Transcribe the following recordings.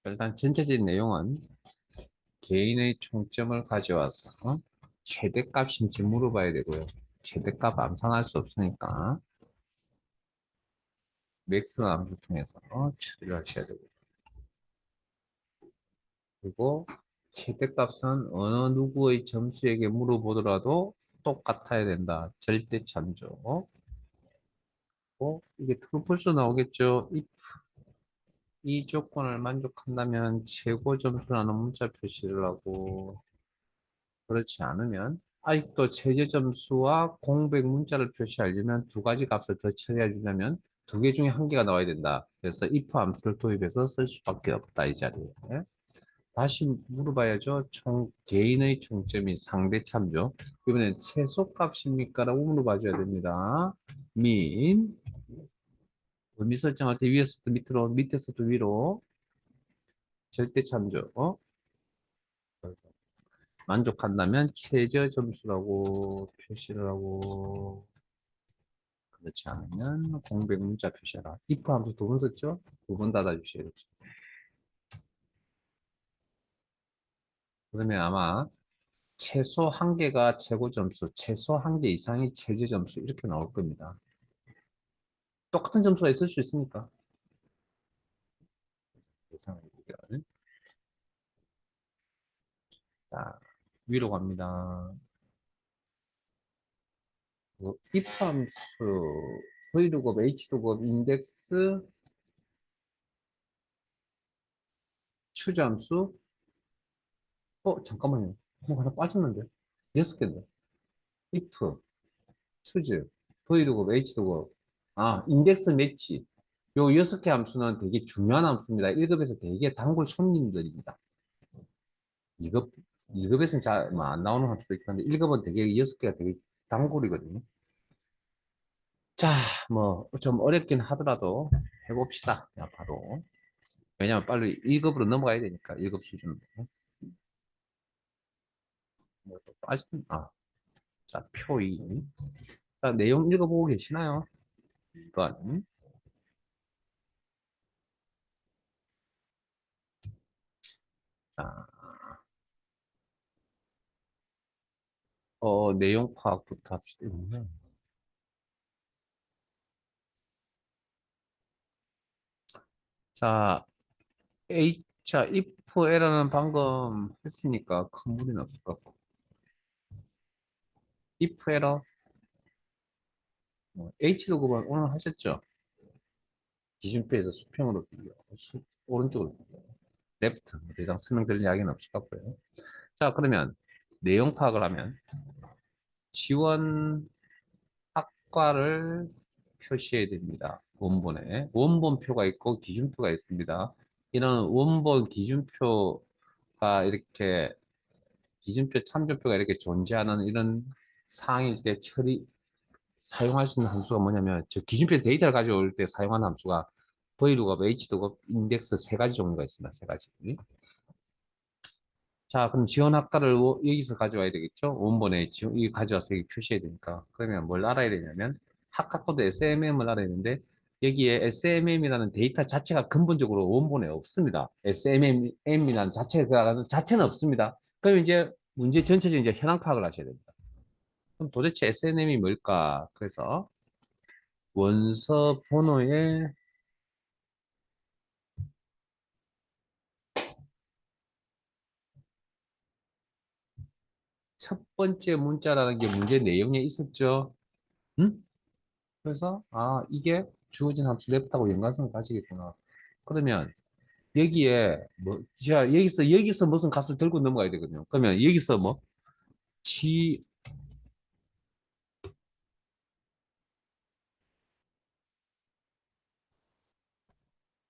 일단 전체적인 내용은 개인의 총점을 가져와서 최대값인지 물어봐야 되고요. 최대값 암산할 수 없으니까 맥스 함수 통해서 처리를 하셔야 되고, 그리고 최대값은 어느 누구의 점수에게 물어보더라도 똑같아야 된다. 절대 참조. 이게 트루폴스 나오겠죠. 이 조건을 만족한다면 최고 점수라는 문자 표시를 하고, 그렇지 않으면 아직도 최저 점수와 공백 문자를 표시하려면 두 가지 값을 더 처리하려면 두 개 중에 한 개가 나와야 된다. 그래서 if 함수를 도입해서 쓸 수밖에 없다, 이 자리에. 다시 물어봐야죠. 개인의 총점이 상대 참죠. 이번엔 최소값입니까? 라고 물어봐줘야 됩니다. 민, 의미 설정할 때 위에서부터 밑으로, 밑에서부터 위로, 절대 참죠. 만족한다면 최저 점수라고 표시를 하고, 그렇지 않으면 공백 문자 표시해라. if 함수 두 번 썼죠? 두 번 닫아주셔야 죠. 그러면 아마 최소 한 개가 최고 점수, 최소 한 개 이상이 최저 점수 이렇게 나올 겁니다. 똑같은 점수가 있을 수 있으니까. 예상을 해보면. 자, 위로 갑니다. if 함수, vlookup, hlookup, 인덱스, 추jam수. 잠깐만요. 하나 빠졌는데. 여섯 개인데. if, 추즈, vlookup, hlookup. 인덱스 매치. 요 여섯 개 함수는 되게 중요한 함수입니다. 1급에서 되게 단골 손님들입니다. 2급, 2급에서는 잘 안 나오는 함수도 있긴 한데, 1급은 되게 여섯 개가 되게 단골이거든요. 자, 뭐, 좀 어렵긴 하더라도 해봅시다. 그냥 바로. 왜냐면 빨리 1급으로 넘어가야 되니까, 1급 수준으로. 뭐또 자, 표 2. 자, 내용 읽어보고 계시나요? 2번. 자, 내용 파악부터 합시다. 자, if error는 방금 했으니까 큰 무리는 없을 것 같고. if error, H로그만 오늘 하셨죠? 기준표에서 수평으로 비교, 오른쪽으로 비교. 레프트, 더 이상 설명드릴 이야기는 없을 것 같고요. 자, 그러면 내용 파악을 하면 지원 학과를 표시해야 됩니다. 원본에. 원본표가 있고 기준표가 있습니다. 이런 원본 기준표가 이렇게, 기준표 참조표가 이렇게 존재하는 이런 상황일 때 사용할 수 있는 함수가 뭐냐면, 저 기준표 데이터를 가져올 때 사용하는 함수가 vlookup, hlookup, 인덱스 세 가지 종류가 있습니다. 세 가지. 자, 그럼 지원 학과를 여기서 가져와야 되겠죠? 원본에 이 가져와서 여기 표시해야 되니까. 그러면 뭘 알아야 되냐면, 학과 코드 SMM을 알아야 되는데, 여기에 SMM이라는 데이터 자체가 근본적으로 원본에 없습니다. SMM이라는 자체는 없습니다. 그럼 이제 문제 전체적인 이제 현황 파악을 하셔야 됩니다. 그럼 도대체 SNM이 뭘까? 그래서 원서 번호의 첫 번째 문자라는 게 문제 내용에 있었죠. 응? 그래서 이게 주어진 함수 랩하고 연관성을 가지겠구나. 그러면 여기에 자, 여기서 무슨 값을 들고 넘어가야 되거든요. 그러면 여기서 지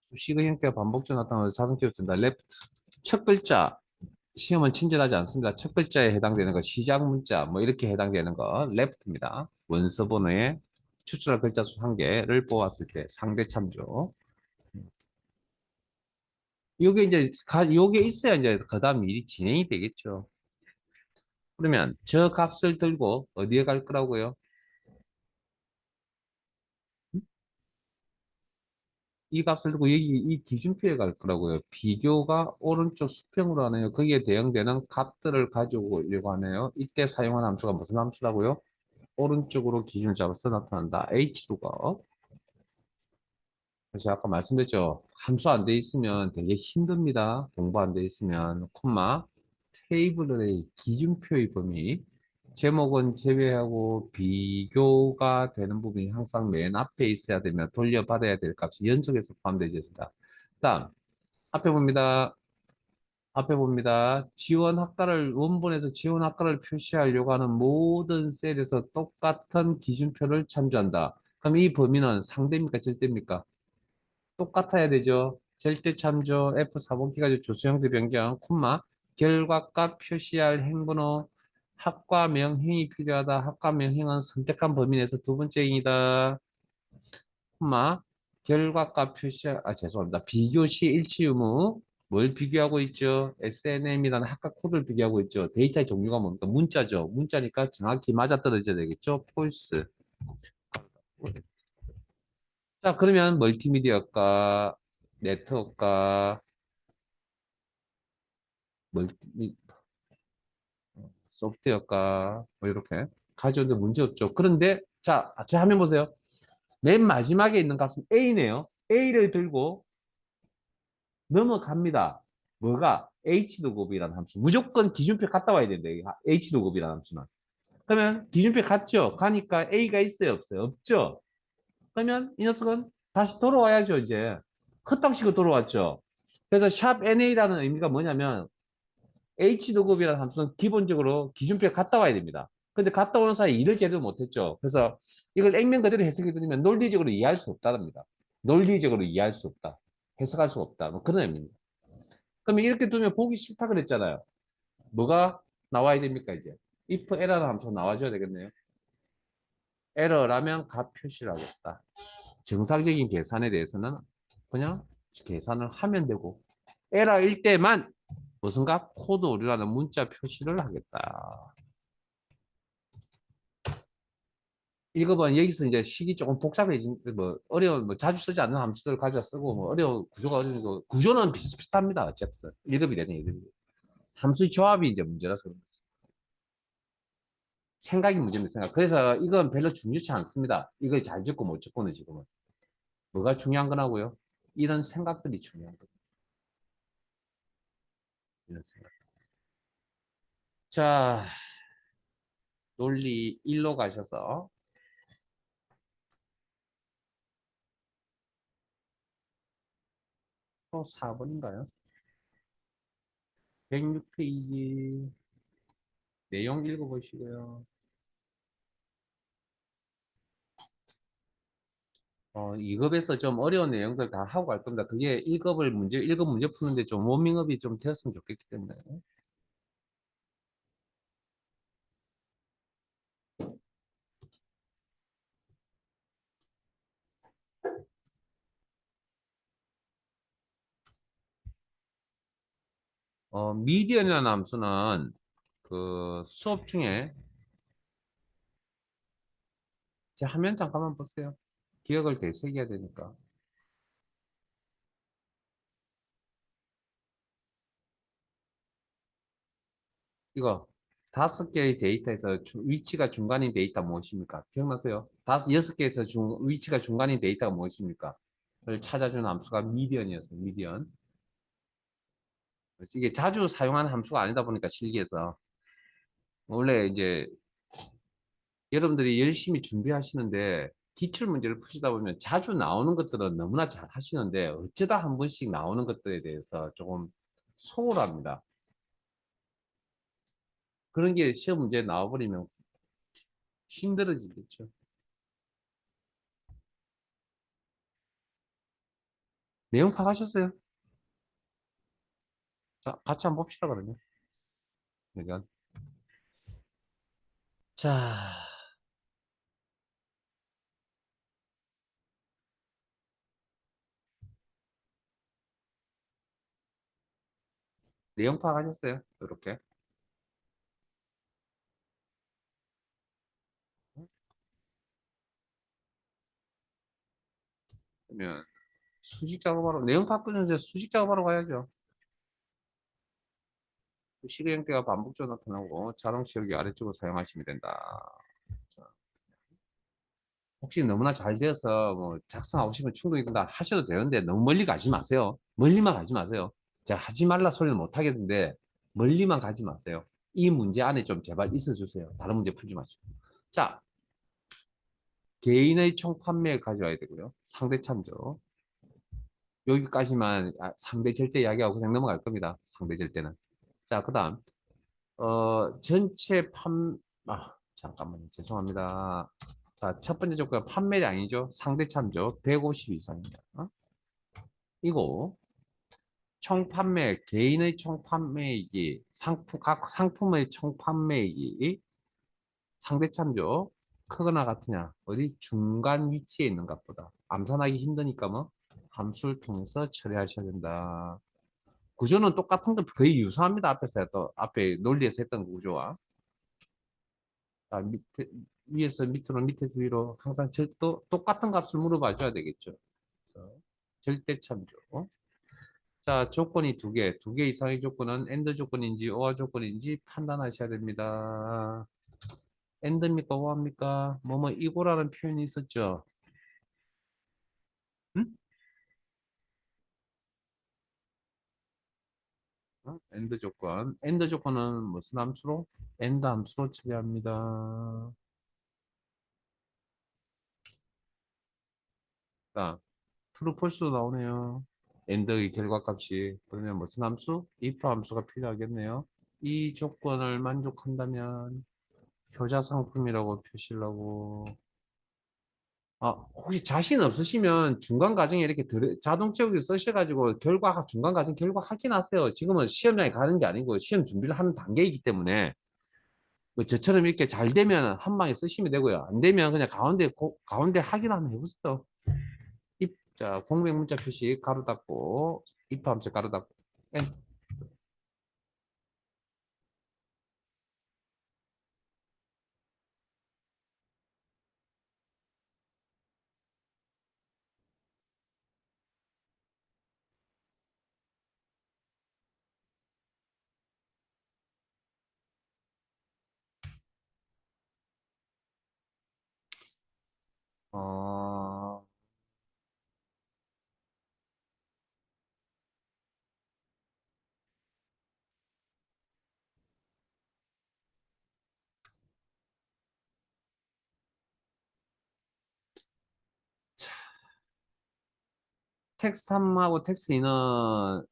수식의 형태가 반복적으로 나타나는 자성키로 쓴다. left 첫 글자, 시험은 친절하지 않습니다. 첫 글자에 해당되는 거, 시작 문자 뭐 이렇게 해당되는 거 left입니다. 원서 번호에 추출할 글자 수 한 개를 뽑았을 때 상대 참조. 요게 이제 요게 있어야 이제 그다음 일이 진행이 되겠죠. 그러면 저 값을 들고 어디에 갈 거라고요? 이 값을 두고 여기 이 기준표에 갈 거라고요. 비교가 오른쪽 수평으로 하네요. 거기에 대응되는 값들을 가지고 오려고 하네요. 이때 사용한 함수가 무슨 함수라고요? 오른쪽으로 기준을 잡아서 나타난다. H도가. 그래서 아까 말씀드렸죠. 함수 안 돼 있으면 되게 힘듭니다. 공부 안 돼 있으면. 콤마. 테이블의 기준표의 범위. 제목은 제외하고 비교가 되는 부분이 항상 맨 앞에 있어야 되면 돌려받아야 될 값이 연속해서 포함되어 있습니다. 다음, 앞에 봅니다. 앞에 봅니다. 지원 학과를, 원본에서 지원 학과를 표시하려고 하는 모든 셀에서 똑같은 기준표를 참조한다. 그럼 이 범위는 상대입니까? 절대입니까? 똑같아야 되죠. 절대 참조 F4번기 가지고 조수형태 변경, 콤마, 결과값 표시할 행번호, 학과명 행이 필요하다. 학과명 행은 선택한 범위 내에서 두 번째 행이다. 콤마, 결과값 죄송합니다. 비교 시 일치 유무, 뭘 비교하고 있죠? SNM이라는 학과 코드를 비교하고 있죠. 데이터의 종류가 뭡니까? 문자죠. 문자니까 정확히 맞아떨어져야 되겠죠? 폴스. 자, 그러면 멀티미디어과, 네트워크과, 멀티, 소프트웨어과, 뭐 이렇게 가져오는데 문제 없죠. 그런데, 자, 제 화면 보세요. 맨 마지막에 있는 값은 A네요. A를 들고 넘어갑니다. 뭐가? H도급이라는 함수. 무조건 기준표 갔다 와야 된다. H도급이라는 함수는. 그러면 기준표 갔죠? 가니까 A가 있어요? 없어요? 없죠? 그러면 이 녀석은 다시 돌아와야죠, 이제. 컷방식으로 돌아왔죠. 그래서 샵 NA라는 의미가 뭐냐면 H도급이라는 함수는 기본적으로 기준표에 갔다 와야 됩니다. 근데 갔다 오는 사이에 일을 제대로 못했죠. 그래서 이걸 액면 그대로 해석해 드리면 논리적으로 이해할 수 없다랍니다. 논리적으로 이해할 수 없다. 해석할 수 없다. 뭐 그런 의미입니다. 그러면 이렇게 두면 보기 싫다 그랬잖아요. 뭐가 나와야 됩니까, 이제? if error라는 함수가 나와줘야 되겠네요. 에러라면 값 표시를 하겠다. 정상적인 계산에 대해서는 그냥 계산을 하면 되고, 에러일 때만 무슨 값? 코드 오류라는 문자 표시를 하겠다. 읽어보면 여기서 이제 식이 조금 복잡해진, 뭐, 어려운, 뭐, 자주 쓰지 않는 함수들을 가져 쓰고, 뭐, 구조가 어려운 거, 구조는 비슷비슷합니다. 어쨌든. 1급이 되네, 1급이. 함수의 조합이 이제 문제라서. 생각이 문제입니다, 생각. 그래서 이건 별로 중요치 않습니다. 이걸 잘 듣고 못 듣고는 지금은. 뭐가 중요한 거라고요? 이런 생각들이 중요한 거예요. 이런 생각. 자, 논리 1로 가셔서, 또 4번인가요? 106페이지 내용 읽어보시고요. 2급에서 좀 어려운 내용들 다 하고 갈 겁니다. 그게 1급 문제 푸는데 좀 워밍업이 좀 되었으면 좋겠기 때문에. 미디언이라는 함수는 그 수업 중에 제 화면 잠깐만 보세요. 기억을 되새겨야 되니까. 이거 5개의 데이터에서 위치가 중간인 데이터 무엇입니까? 기억나세요? 여섯 개에서 위치가 중간인 데이터가 무엇입니까? 를 찾아주는 함수가 미디언이었어요. 미디언. 이게 자주 사용하는 함수가 아니다 보니까 실기에서 원래 이제 여러분들이 열심히 준비하시는데 기출 문제를 푸시다 보면 자주 나오는 것들은 너무나 잘 하시는데 어쩌다 한 번씩 나오는 것들에 대해서 조금 소홀합니다. 그런 게 시험 문제에 나와버리면 힘들어지겠죠. 내용 파악하셨어요? 자, 같이 한번 봅시다, 그러면. 그러니까. 자, 내용 파악하셨어요? 이렇게. 그러면 수직 작업하러, 내용 바꾸는 이제 수직 작업하러 가야죠. 시계 형태가 반복적으로 나타나고 자동치 여기 아래쪽으로 사용하시면 된다. 자, 혹시 너무나 잘 되어서 뭐 작성하고 싶으면 충분히 다 하셔도 되는데 너무 멀리 가지 마세요. 멀리만 가지 마세요. 제가 하지 말라 소리는 못 하겠는데 멀리만 가지 마세요. 이 문제 안에 좀 제발 있어 주세요. 다른 문제 풀지 마시고. 자, 개인의 총 판매 가져와야 되고요. 상대 참조. 여기까지만 상대 절대 이야기하고 그냥 넘어갈 겁니다. 상대 절대는. 자, 그다음 전체 잠깐만요. 죄송합니다. 자, 첫 번째 조건 판매량이죠. 상대 참조 150 이상이야. 이거 총 판매, 개인의 총 판매액이 각 상품의 총 판매액이 상대 참조 크거나 같으냐? 어디 중간 위치에 있는 것보다 암산하기 힘드니까 뭐 함수를 통해서 처리하셔야 된다. 구조는 똑같은 거 거의 유사합니다. 앞에 논리에서 했던 구조와 밑에 위에서 밑으로 밑에서 위로 항상 또 똑같은 값을 물어봐 줘야 되겠죠. 그래서 절대 참조. 자, 조건이 두 개 이상의 조건은 엔드 조건인지 오화 조건인지 판단하셔야 됩니다. 엔드입니까 오화입니까? 뭐뭐 이고라는 표현이 있었죠. 응? 엔드 조건. 엔드 조건은 무슨 함수로? 엔드 함수로 처리합니다. 자, 트루 폴스도 나오네요. 엔드의 결과값이 그러면 무슨 함수? if 함수가 필요하겠네요. 이 조건을 만족한다면 효자 상품이라고 표시를 하고 혹시 자신 없으시면 중간 과정에 이렇게 자동 채우기 쓰셔가지고 중간 과정 결과 확인하세요. 지금은 시험장에 가는 게 아니고 시험 준비를 하는 단계이기 때문에 뭐 저처럼 이렇게 잘 되면 한 방에 쓰시면 되고요. 안 되면 그냥 가운데 확인 한번 해보세요. 자, 공백 문자 표시 가로 닫고 입함수 가로 닫고 어, 텍스트 3하고 텍스트 2는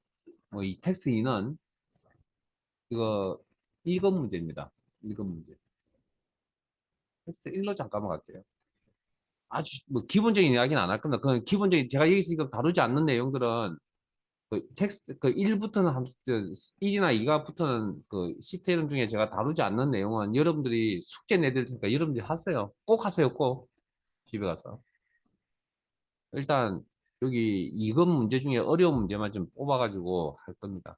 이 텍스트 2는 이거 1번 문제입니다. 1번 문제. 텍스트 1로 잠깐만 갈게요. 아주 뭐 기본적인 이야기는 안 할 겁니다. 그 기본적인 제가 여기서 이거 다루지 않는 내용들은 그 텍스트 그 1부터는 1이나 2가 붙는 그 시트 이름 중에 제가 다루지 않는 내용은 여러분들이 숙제 내드릴 테니까 여러분들이 하세요. 꼭 하세요. 꼭 집에 가서. 일단 여기 이건 문제 중에 어려운 문제만 좀 뽑아가지고 할 겁니다.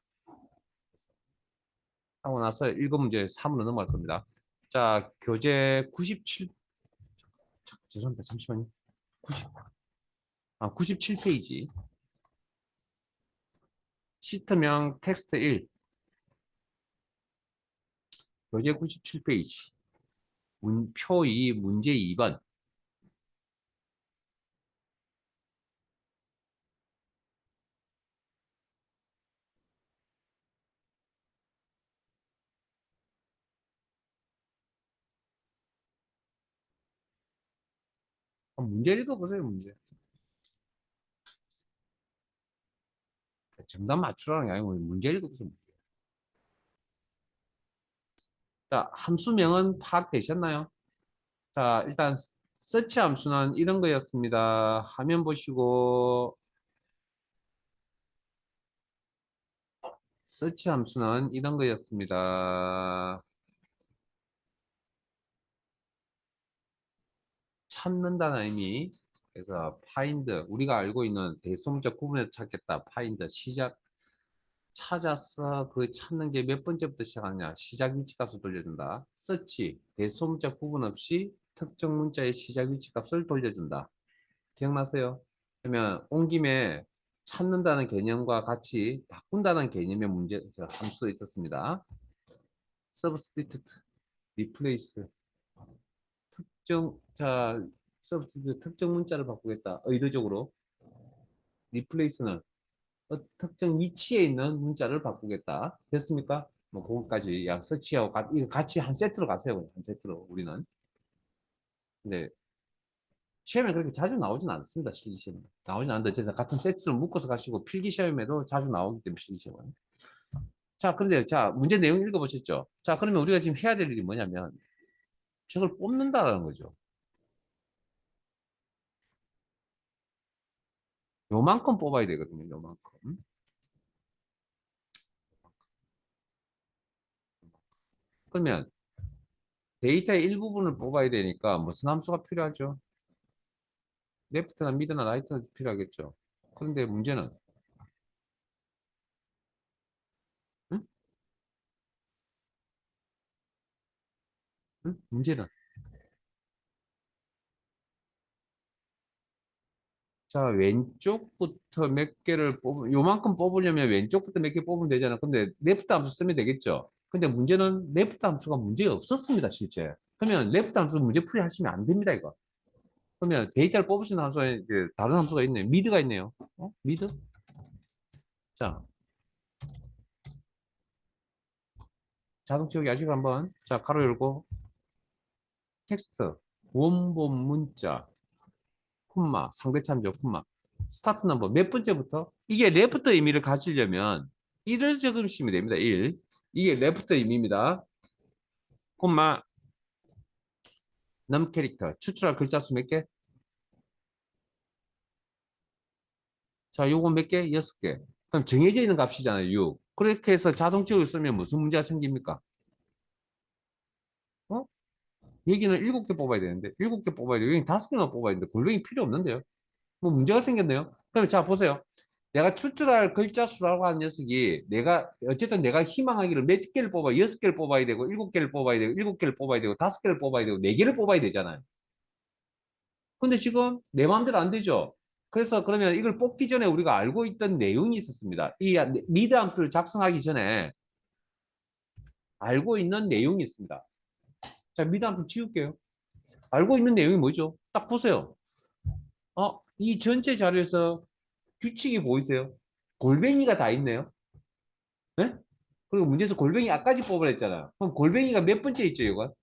하고 나서 1번 문제 3으로 넘어갈 겁니다. 자, 교재 97, 죄송합니다. 잠시만요. 97페이지. 시트명 텍스트 1, 교재 97페이지. 표 2, 문제 2번. 문제 읽어보세요, 문제. 정답 맞추라는 게 아니고 문제 읽어보세요. 문제. 자, 함수명은 파악되셨나요? 자, 일단 서치 함수는 이런 거였습니다. 화면 보시고 서치 함수는 이런 거였습니다. 찾는다는 의미. 그래서 find 우리가 알고 있는 대소문자 구분해서 찾겠다. find 시작 찾았어. 그 찾는 게 몇 번째부터 시작하냐? 시작 위치 값을 돌려준다. search 대소문자 구분 없이 특정 문자의 시작 위치 값을 돌려준다. 기억나세요? 그러면 온 김에 찾는다는 개념과 같이 바꾼다는 개념의 문제, 함수도 있었습니다. substitute, replace, 자, substitute, 특정 문자를 바꾸겠다. 의도적으로. replace는 특정 위치에 있는 문자를 바꾸겠다. 됐습니까? 뭐, 그거까지 약 서치하고 이거 같이 한 세트로 가세요. 한 세트로, 우리는. 근데 시험에 그렇게 자주 나오진 않습니다. 실기 시험에. 나오진 않는데, 어쨌든 같은 세트로 묶어서 가시고, 필기 시험에도 자주 나오기 때문에, 필기 시험은. 자, 그런데, 자, 문제 내용 읽어보셨죠? 자, 그러면 우리가 지금 해야 될 일이 뭐냐면, 저걸 뽑는다라는 거죠. 요만큼 뽑아야 되거든요, 요만큼. 그러면 데이터의 일부분을 뽑아야 되니까 무슨 함수가 필요하죠? 레프트나 미드나 라이트나 필요하겠죠. 그런데 문제는, 응? 응? 문제는, 자, 왼쪽부터 몇 개를 요만큼 뽑으려면 왼쪽부터 몇 개 뽑으면 되잖아. 근데 레프트 함수 쓰면 되겠죠. 근데 문제는 레프트 함수가 문제 없었습니다, 실제. 그러면 레프트 함수 문제 풀이 하시면 안 됩니다, 이거. 그러면 데이터를 뽑으시는 함수에 이제 다른 함수가 있네요. 미드가 있네요. 미드? 자, 자동 채우기 아시고 한번. 자, 가로 열고, 텍스트, 원본 문자, 콤마, 상대 참조, 콤마, 스타트 넘버 몇 번째부터? 이게 레프트 의미를 가지려면 1을 적으시면 됩니다. 1. 이게 레프트 의미입니다. 콤마, 넘 캐릭터, 추출할 글자 수 몇 개? 자, 요거 몇 개? 6개. 그럼 정해져 있는 값이잖아요. 6. 그렇게 해서 자동 채우기 쓰면 무슨 문제가 생깁니까? 어? 여기는 7개 뽑아야 되는데, 7개 뽑아야 돼요. 여기는 5개만 뽑아야 되는데, 골뱅이 필요 없는데요? 뭐 문제가 생겼네요. 그럼 자, 보세요. 내가 추출할 글자 수라고 하는 녀석이 어쨌든 내가 희망하기를 몇 개를 뽑아, 6개를 뽑아야 되고, 7개를 뽑아야 되고, 7개를 뽑아야 되고, 5개를 뽑아야 되고, 4개를 뽑아야 되잖아요. 근데 지금 내 마음대로 안 되죠. 그래서 그러면 이걸 뽑기 전에 우리가 알고 있던 내용이 있었습니다. 이 미드 함수를 작성하기 전에 알고 있는 내용이 있습니다. 자, 미드 함수 지울게요. 알고 있는 내용이 뭐죠? 딱 보세요. 이 전체 자료에서 규칙이 보이세요? 골뱅이가 다 있네요. 네? 그리고 문제에서 골뱅이 아까지 뽑으랬잖아요. 그럼 골뱅이가 몇 번째 있죠, 이건?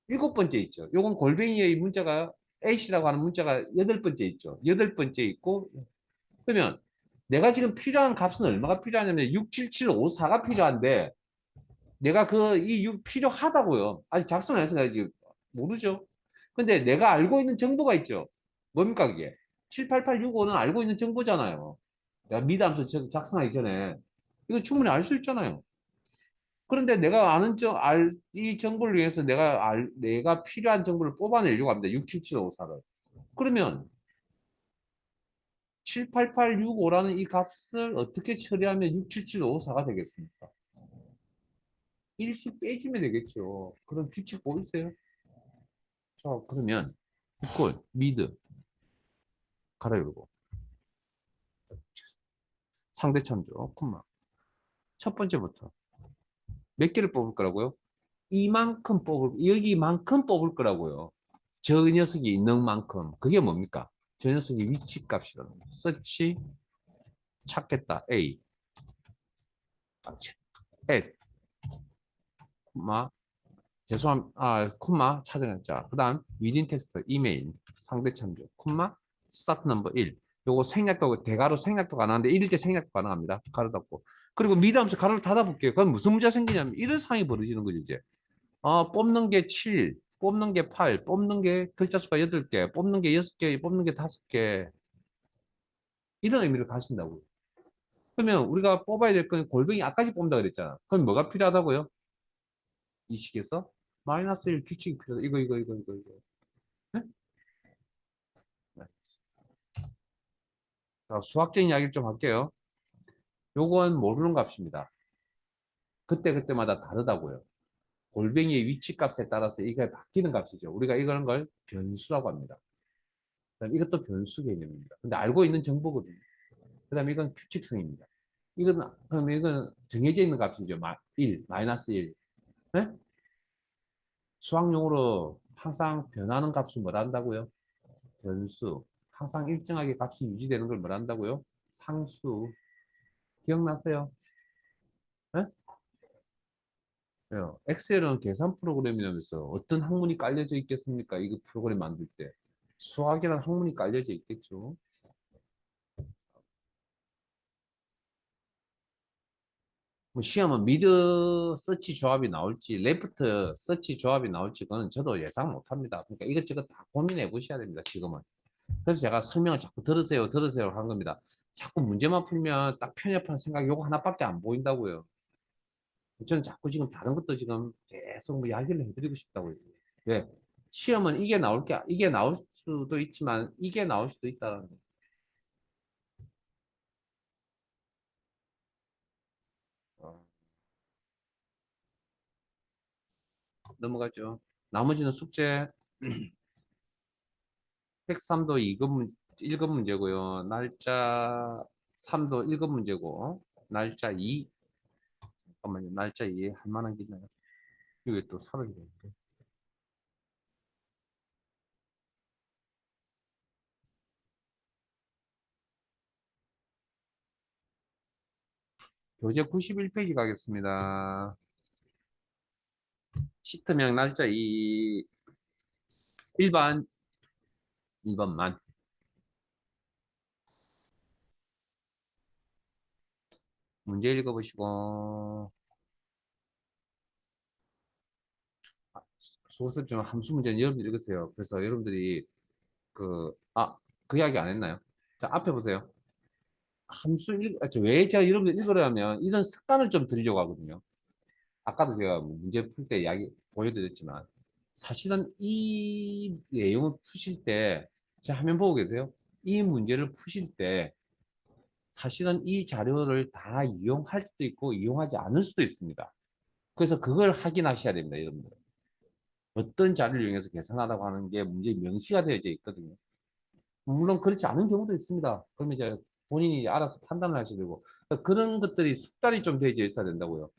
7번째 있죠. 요건 골뱅이의 문자가 H라고 하는 문자가 8번째 있죠. 8번째 있고, 그러면 내가 지금 필요한 값은 얼마가 필요하냐면 67754가 필요한데, 내가 이 6 필요하다고요. 아직 작성 안 해서 아직 모르죠. 근데 내가 알고 있는 정보가 있죠. 뭡니까, 그게? 78865는 알고 있는 정보잖아요. 내가 미담수 작성하기 전에. 이거 충분히 알 수 있잖아요. 그런데 내가 이 정보를 위해서 내가 필요한 정보를 뽑아내려고 합니다. 67754를. 그러면 78865라는 이 값을 어떻게 처리하면 67754가 되겠습니까? 일씩 빼주면 되겠죠. 그럼 규칙 보이세요? 자, 그러면 equal, mid, 가로 열고 상대 참조, 콤마. 첫 번째부터 몇 개를 뽑을 거라고요? 여기만큼 뽑을 거라고요. 저 녀석이 있는 만큼. 그게 뭡니까? 저 녀석이 위치 값이라는 거예요. 서치 찾겠다. A. at, 콤마. 콤마 찾아냈 자, 그 다음 within 텍스트, 이메일, 상대 참조, 콤마, 스타트 넘버 1. 요거 생략도, 대가로 생략도 가능한데 1일 때 생략도 가능합니다. 가로 닫고. 그리고 미담수 가로를 닫아볼게요. 그건 무슨 문제가 생기냐면 이런 상황이 벌어지는 거죠, 이제. 뽑는 게 7, 뽑는 게 8, 뽑는 게 글자 수가 8개, 뽑는 게 6개, 뽑는 게 5개. 이런 의미를 가진다고요. 그러면 우리가 뽑아야 될 건 골뱅이 아까지 뽑는다 그랬잖아. 그럼 뭐가 필요하다고요? 이 식에서 마이너스 1 규칙이 필요하다. 이거. 네? 네. 자, 수학적인 이야기를 좀 할게요. 요건 모르는 값입니다. 그때그때마다 다르다고요. 골뱅이의 위치 값에 따라서 이게 바뀌는 값이죠. 우리가 이런 걸 변수라고 합니다. 그다음 이것도 변수 개념입니다. 근데 알고 있는 정보거든요. 그다음에 이건 규칙성입니다. 이건 그러면 이건 정해져 있는 값이죠. 1, 마이너스 1. 네? 수학용어로 항상 변하는 값을 뭐라 한다고요? 변수. 항상 일정하게 값이 유지되는 걸 뭐라 한다고요? 상수. 기억나세요? 네? 엑셀은 계산 프로그램이라면서 어떤 학문이 깔려져 있겠습니까? 이거 프로그램 만들 때. 수학이라는 학문이 깔려져 있겠죠. 뭐 시험은 미드 서치 조합이 나올지 레프트 서치 조합이 나올지 그건 저도 예상 못합니다. 그러니까 이것저것 다 고민해 보셔야 됩니다. 지금은. 그래서 제가 설명을 자꾸 들으세요, 들으세요 한 겁니다. 자꾸 문제만 풀면 딱 편협한 생각 요거 하나밖에 안 보인다고요. 저는 자꾸 지금 다른 것도 지금 계속 뭐 이야기를 해드리고 싶다고요. 왜? 시험은 이게 나올 수도 있지만 이게 나올 수도 있다는 거. 어, 넘어가죠. 나머지는 숙제 103도 1급 문제고요. 날짜 3도 1급 문제고 날짜 2 잠깐만요. 날짜 2에 할 만한 게 있나요? 이게 또 사라지는데. 교재 91페이지 가겠습니다. 시트명 날짜 2 일반 1번만 문제 읽어보시고 수급 중 함수 문제는 여러분들이 읽으세요. 그래서 여러분들이 그 이야기 안 했나요? 자, 앞에 보세요. 왜 제가 여러분들 읽으려면 이런 습관을 좀 들이려고 하거든요. 아까도 제가 뭐 문제 풀 때 이야기 보여드렸지만 사실은 이 내용을 푸실 때 제 화면 보고 계세요? 이 문제를 푸실 때 사실은 이 자료를 다 이용할 수도 있고 이용하지 않을 수도 있습니다. 그래서 그걸 확인하셔야 됩니다, 여러분들. 어떤 자료를 이용해서 계산하라고 하는 게 문제에 명시가 되어져 있거든요. 물론 그렇지 않은 경우도 있습니다. 그러면 이제 본인이 알아서 판단을 하셔야 되고 그러니까 그런 것들이 숙달이 좀 되어 있어야 된다고요.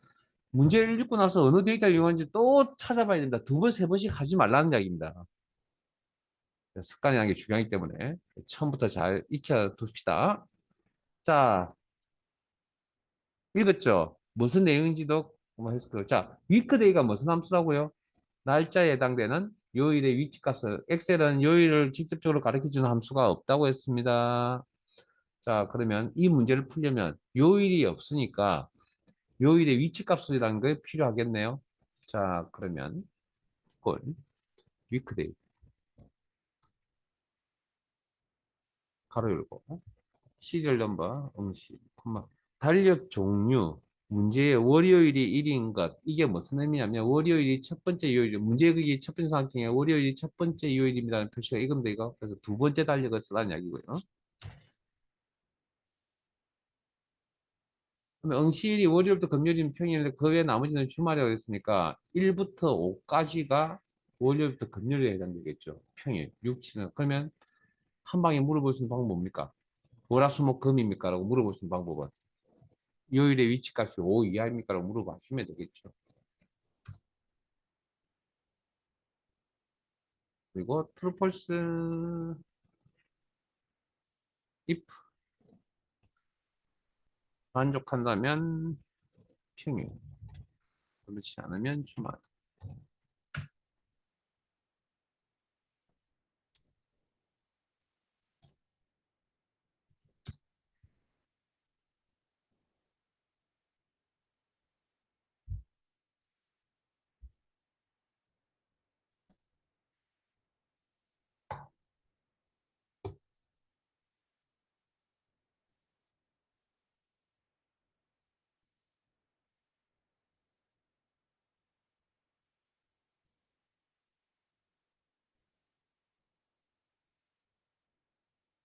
문제를 읽고 나서 어느 데이터 이용하는지 또 찾아봐야 된다. 두 번, 세 번씩 하지 말라는 이야기입니다. 습관이라는 게 중요하기 때문에 처음부터 잘 익혀 둡시다. 자, 읽었죠? 무슨 내용인지도 한번 했을 자, 위크데이가 무슨 함수라고요? 날짜에 해당되는 요일의 위치값을 엑셀은 요일을 직접적으로 가르쳐주는 함수가 없다고 했습니다. 자, 그러면 이 문제를 풀려면 요일이 없으니까 요일의 위치값이라는 게 필요하겠네요. 자, 그러면 꼴 위크데이 가로 열고 시리얼 넘버 응시 콤마 달력 종류 문제의 월요일이 1인 것 이게 무슨 의미냐면 월요일이 첫 번째 요일 문제 그게 첫 번째 상황 중에 월요일이 첫 번째 요일입니다는 표시가 이겁니다 이거 그래서 두 번째 달력을 쓰라는 이야기고요. 그러면 응시일이 월요일부터 금요일이면 평일인데 그 외에 나머지는 주말이라고 했으니까 1부터 5까지가 월요일부터 금요일에 해당되겠죠. 평일 6, 7은 그러면 한 방에 물어볼 수 있는 방법은 뭡니까? 월화수목금입니까? 라고 물어볼 수 있는 방법은 요일의 위치값이 5 이하입니까? 라고 물어보시면 되겠죠. 그리고 true, false, if 만족한다면 평일, 그렇지 않으면 주말.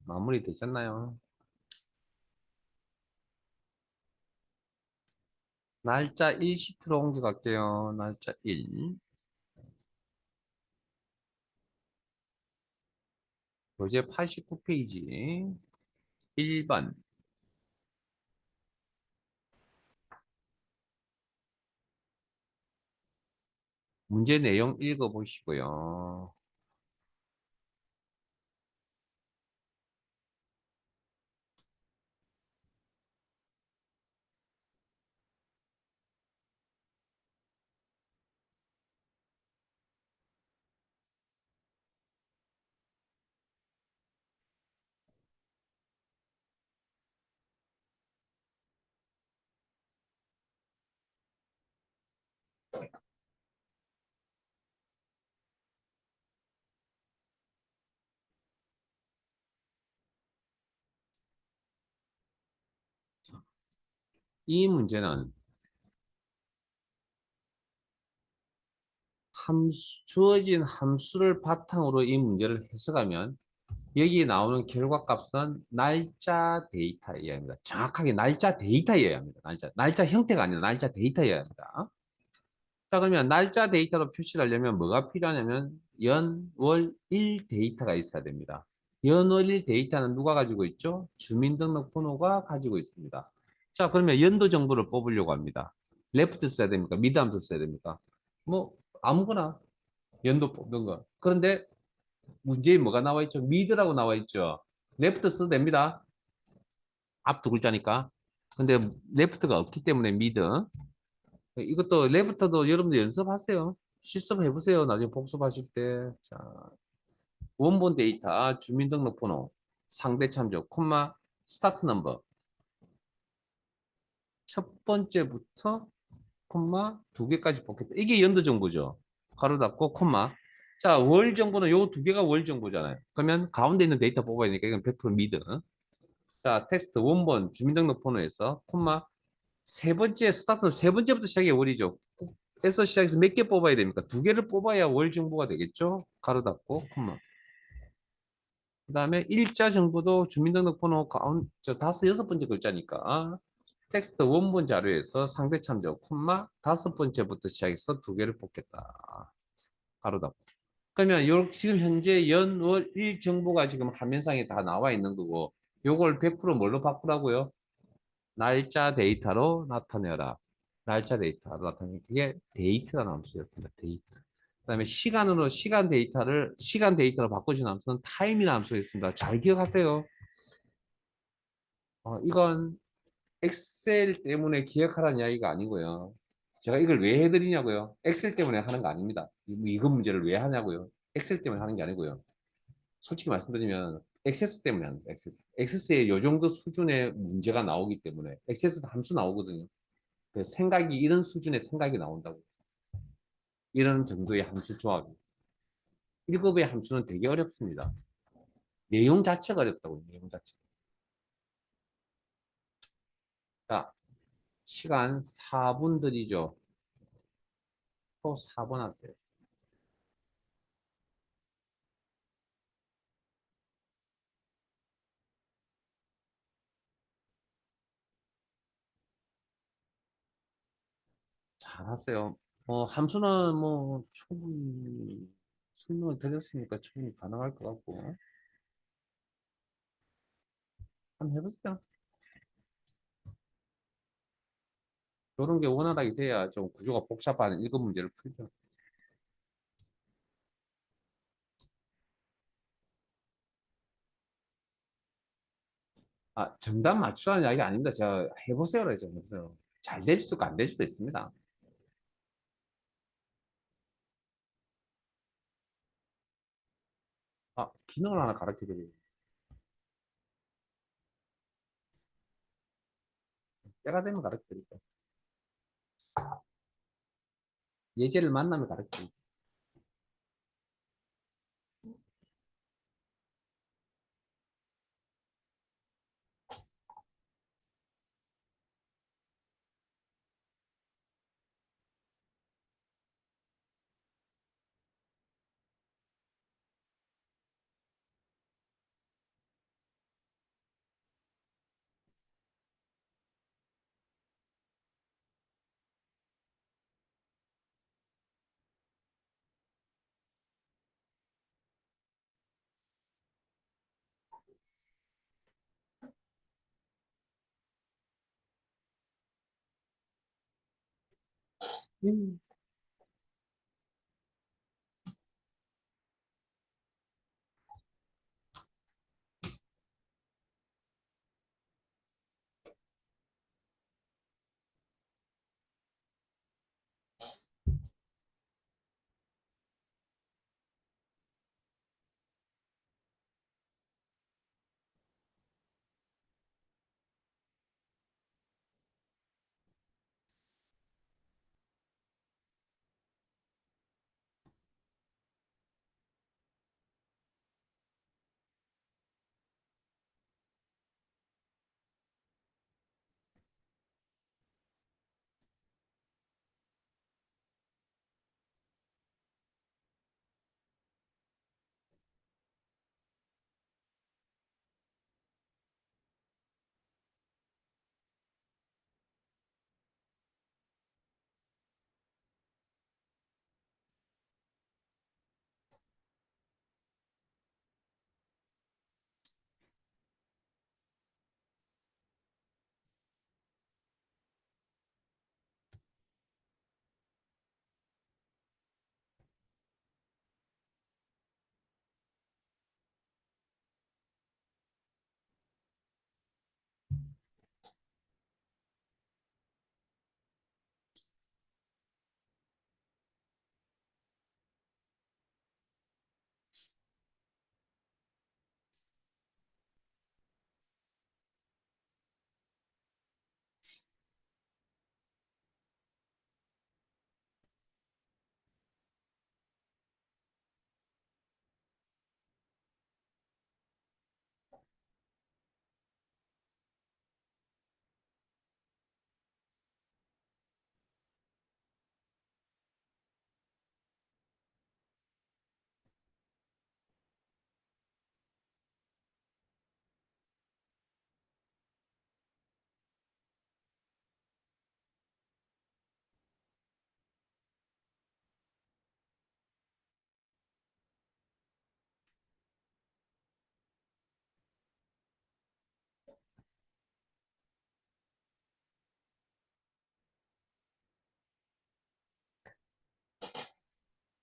마무리 되셨나요? 날짜 1시트로 옮겨갈게요. 날짜 1. 교재 89페이지 1번. 문제 내용 읽어보시고요. 이 문제는 주어진 함수를 바탕으로 이 문제를 해석하면 여기 나오는 결과값은 날짜 데이터여야 합니다. 정확하게 날짜 데이터여야 합니다. 날짜 형태가 아니라 날짜 데이터여야 합니다. 자, 그러면 날짜 데이터로 표시를 하려면 뭐가 필요하냐면 연, 월, 일 데이터가 있어야 됩니다. 연, 월, 일 데이터는 누가 가지고 있죠? 주민등록번호가 가지고 있습니다. 자, 그러면 연도 정보를 뽑으려고 합니다. 레프트 써야 됩니까? 미드 함수 써야 됩니까? 뭐 아무거나 연도 뽑는 거. 그런데 문제에 뭐가 나와 있죠? 미드라고 나와 있죠. 레프트 써도 됩니다. 앞 두 글자니까. 근데 레프트가 없기 때문에 미드. 이것도 레프트도 여러분들 연습하세요. 실습 해보세요. 나중에 복습하실 때. 자, 원본 데이터, 주민등록번호, 상대 참조, 콤마, 스타트 넘버. 첫 번째부터 콤마 두 개까지 뽑겠다. 이게 연도 정보죠. 가로 닫고 콤마. 자, 월 정보는 요 두 개가 월 정보잖아요. 그러면 가운데 있는 데이터 뽑아야 되니까 이건 100% 미드. 자, 텍스트 원본 주민등록번호에서 콤마 세 번째 스타트 세 번째부터 시작이 월이죠. 에서 시작해서 몇 개 뽑아야 됩니까? 두 개를 뽑아야 월 정보가 되겠죠. 가로 닫고 콤마. 그다음에 일자 정보도 주민등록번호 가운 저 다섯 여섯 번째 글자니까 텍스트 원본 자료에서 상대 참조 콤마 다섯 번째부터 시작해서 두 개를 뽑겠다. 가로 닫고. 그러면 요 지금 현재 연, 월, 일 정보가 지금 화면상에 다 나와 있는 거고 요걸 100% 뭘로 바꾸라고요? 날짜 데이터로 나타내라. 날짜 데이터로 나타내는 게 데이트라는 함수였습니다. 데이트. 그다음에 시간으로 시간 데이터로 바꾸신 함수는 타임이라는 함수였습니다. 잘 기억하세요. 이건 엑셀 때문에 기억하라는 이야기가 아니고요. 제가 이걸 왜 해드리냐고요. 엑셀 때문에 하는 거 아닙니다. 이거 문제를 왜 하냐고요. 엑셀 때문에 하는 게 아니고요. 솔직히 말씀드리면 액세스 때문에 하는 거예요. 액세스. 액세스에 요 정도 수준의 문제가 나오기 때문에 액세스도 함수 나오거든요. 그 생각이 이런 수준의 생각이 나온다고. 이런 정도의 함수 조합이. 1급의 함수는 되게 어렵습니다. 내용 자체가 어렵다고, 내용 자체. 자, 시간 4분 들이죠. 또 4번 하세요. 잘하세요. 함수는 뭐 충분히 설명을 드렸으니까 충분히 가능할 것 같고. 한번 해보세요. 이런 게 원활하게 돼야 좀 구조가 복잡한 1급 문제를 풀죠. 정답 맞추라는 이야기 아닙니다. 제가 해보세요. 그래서 해보세요. 잘 될 수도 있고 안 될 수도 있습니다. 기능을 하나 가르쳐 드려요. 때가 되면 가르쳐 드릴게요. 예제를 만나면 가르쳐 드릴게요. 음.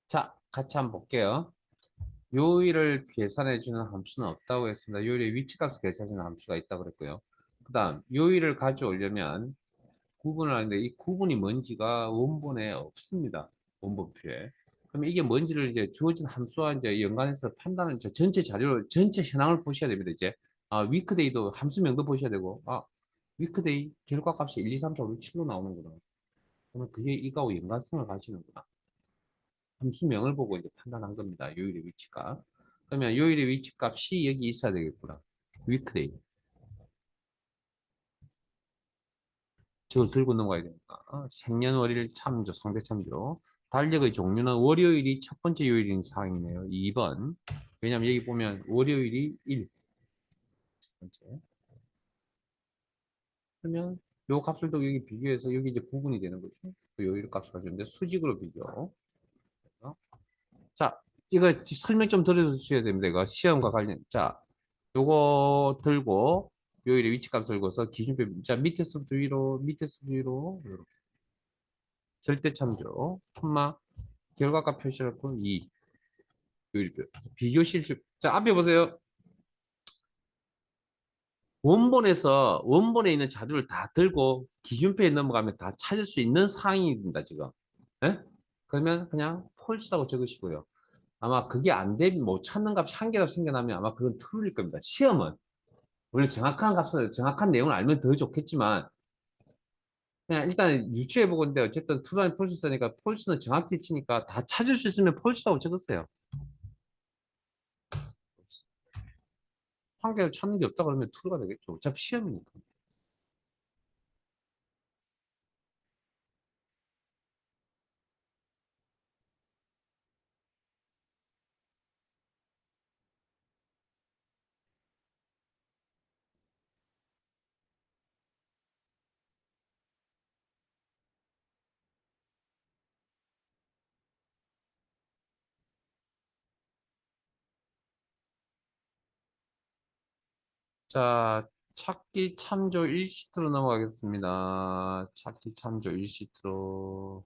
자, 같이 한번 볼게요. 요일을 계산해주는 함수는 없다고 했습니다. 요일의 위치값을 계산해주는 함수가 있다고 그랬고요. 그 다음, 요일을 가져오려면 구분을 하는데 이 구분이 뭔지가 원본에 없습니다. 원본표에. 그럼 이게 뭔지를 이제 주어진 함수와 이제 연관해서 판단은 이제 전체 자료, 전체 현황을 보셔야 됩니다. 이제 위크데이도 함수명도 보셔야 되고, 위크데이 결과값이 1, 2, 3, 4, 5, 6, 7로 나오는구나. 그러면 그게 이거하고 연관성을 가지는구나. 함수명을 보고 이제 판단한 겁니다. 요일의 위치값. 그러면 요일의 위치값이 여기 있어야 되겠구나. 위크데이. 저걸 들고 넘어가야 되니까. 생년월일 참조, 상대 참조. 달력의 종류는 월요일이 첫 번째 요일인 사항이네요. 2번. 왜냐면 여기 보면 월요일이 1. 첫 번째. 그러면 요 값을 또 여기 비교해서 여기 이제 구분이 되는 거죠. 그 요일 값을 가지는데 수직으로 비교. 자, 이거 설명 좀 들어주셔야 됩니다. 이거 시험과 관련. 자, 요거 들고 요일의 위치값 들고서 기준표. 자, 밑에서부터 위로, 밑에서부터 위로. 이렇게. 절대 참조. 콤마 결과값 표시를 고 2. 요일표. 비교 실습. 자, 앞에 보세요. 원본에 있는 자료를 다 들고 기준표에 넘어가면 다 찾을 수 있는 상황입니다, 지금. 예? 그러면 그냥 폴스라고 적으시고요. 아마 그게 안 되면 뭐 찾는 값이 한계가 생겨나면 아마 그건 틀릴 겁니다. 시험은 원래 정확한 값을 정확한 내용을 알면 더 좋겠지만 그냥 일단 유추해 보건데 어쨌든 트루랑 폴스니까 폴스는 정확히 치니까 다 찾을 수 있으면 폴스라고 적었어요. 한계를 찾는 게 없다 그러면 트루가 되겠죠. 어차피 시험이니까. 자, 찾기 참조 1시트로 넘어가겠습니다. 찾기 참조 1시트로.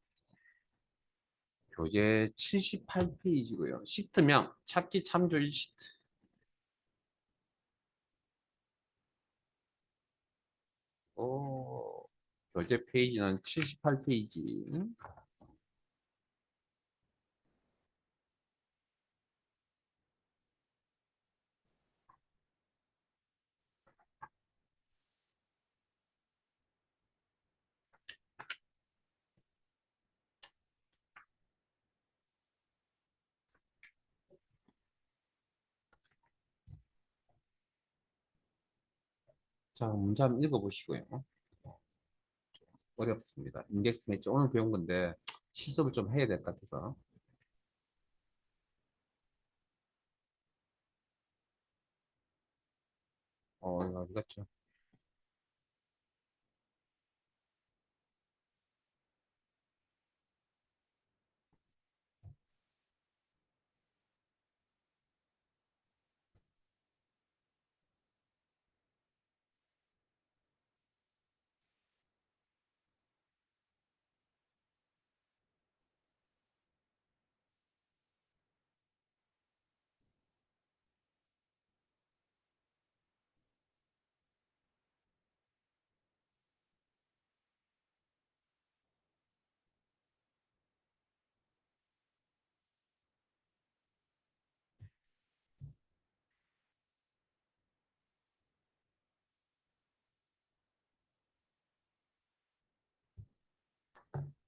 교재 78페이지고요. 시트명 찾기 참조 1시트. 교재 페이지는 78페이지. 자, 문제 한번 읽어보시고요. 어렵습니다. 인덱스 매치 오늘 배운 건데 실습을 좀 해야 될 것 같아서. 이거 어디 갔죠?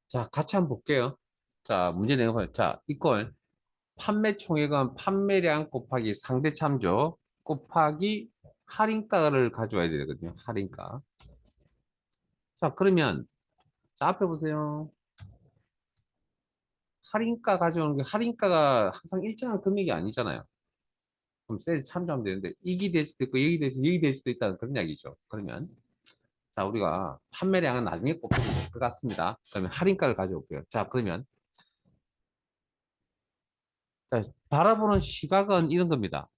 자, 같이 한번 볼게요. 자, 문제 내용을. 자, 이걸 판매 총액은 판매량 곱하기 상대 참조 곱하기 할인가를 가져와야 되거든요. 할인가. 자, 그러면 자, 앞에 보세요. 할인가 가져오는 게 할인가가 항상 일정한 금액이 아니잖아요. 그럼 세일 참조하면 되는데 이기 될 수도 있고 여기 될 수도 여기 될 수도 있다는 그런 이야기죠. 그러면 자, 우리가 판매량은 나중에 곱하면 될 것 같습니다. 그러면 할인가를 가져올게요. 자, 그러면 자, 바라보는 시각은 이런 겁니다.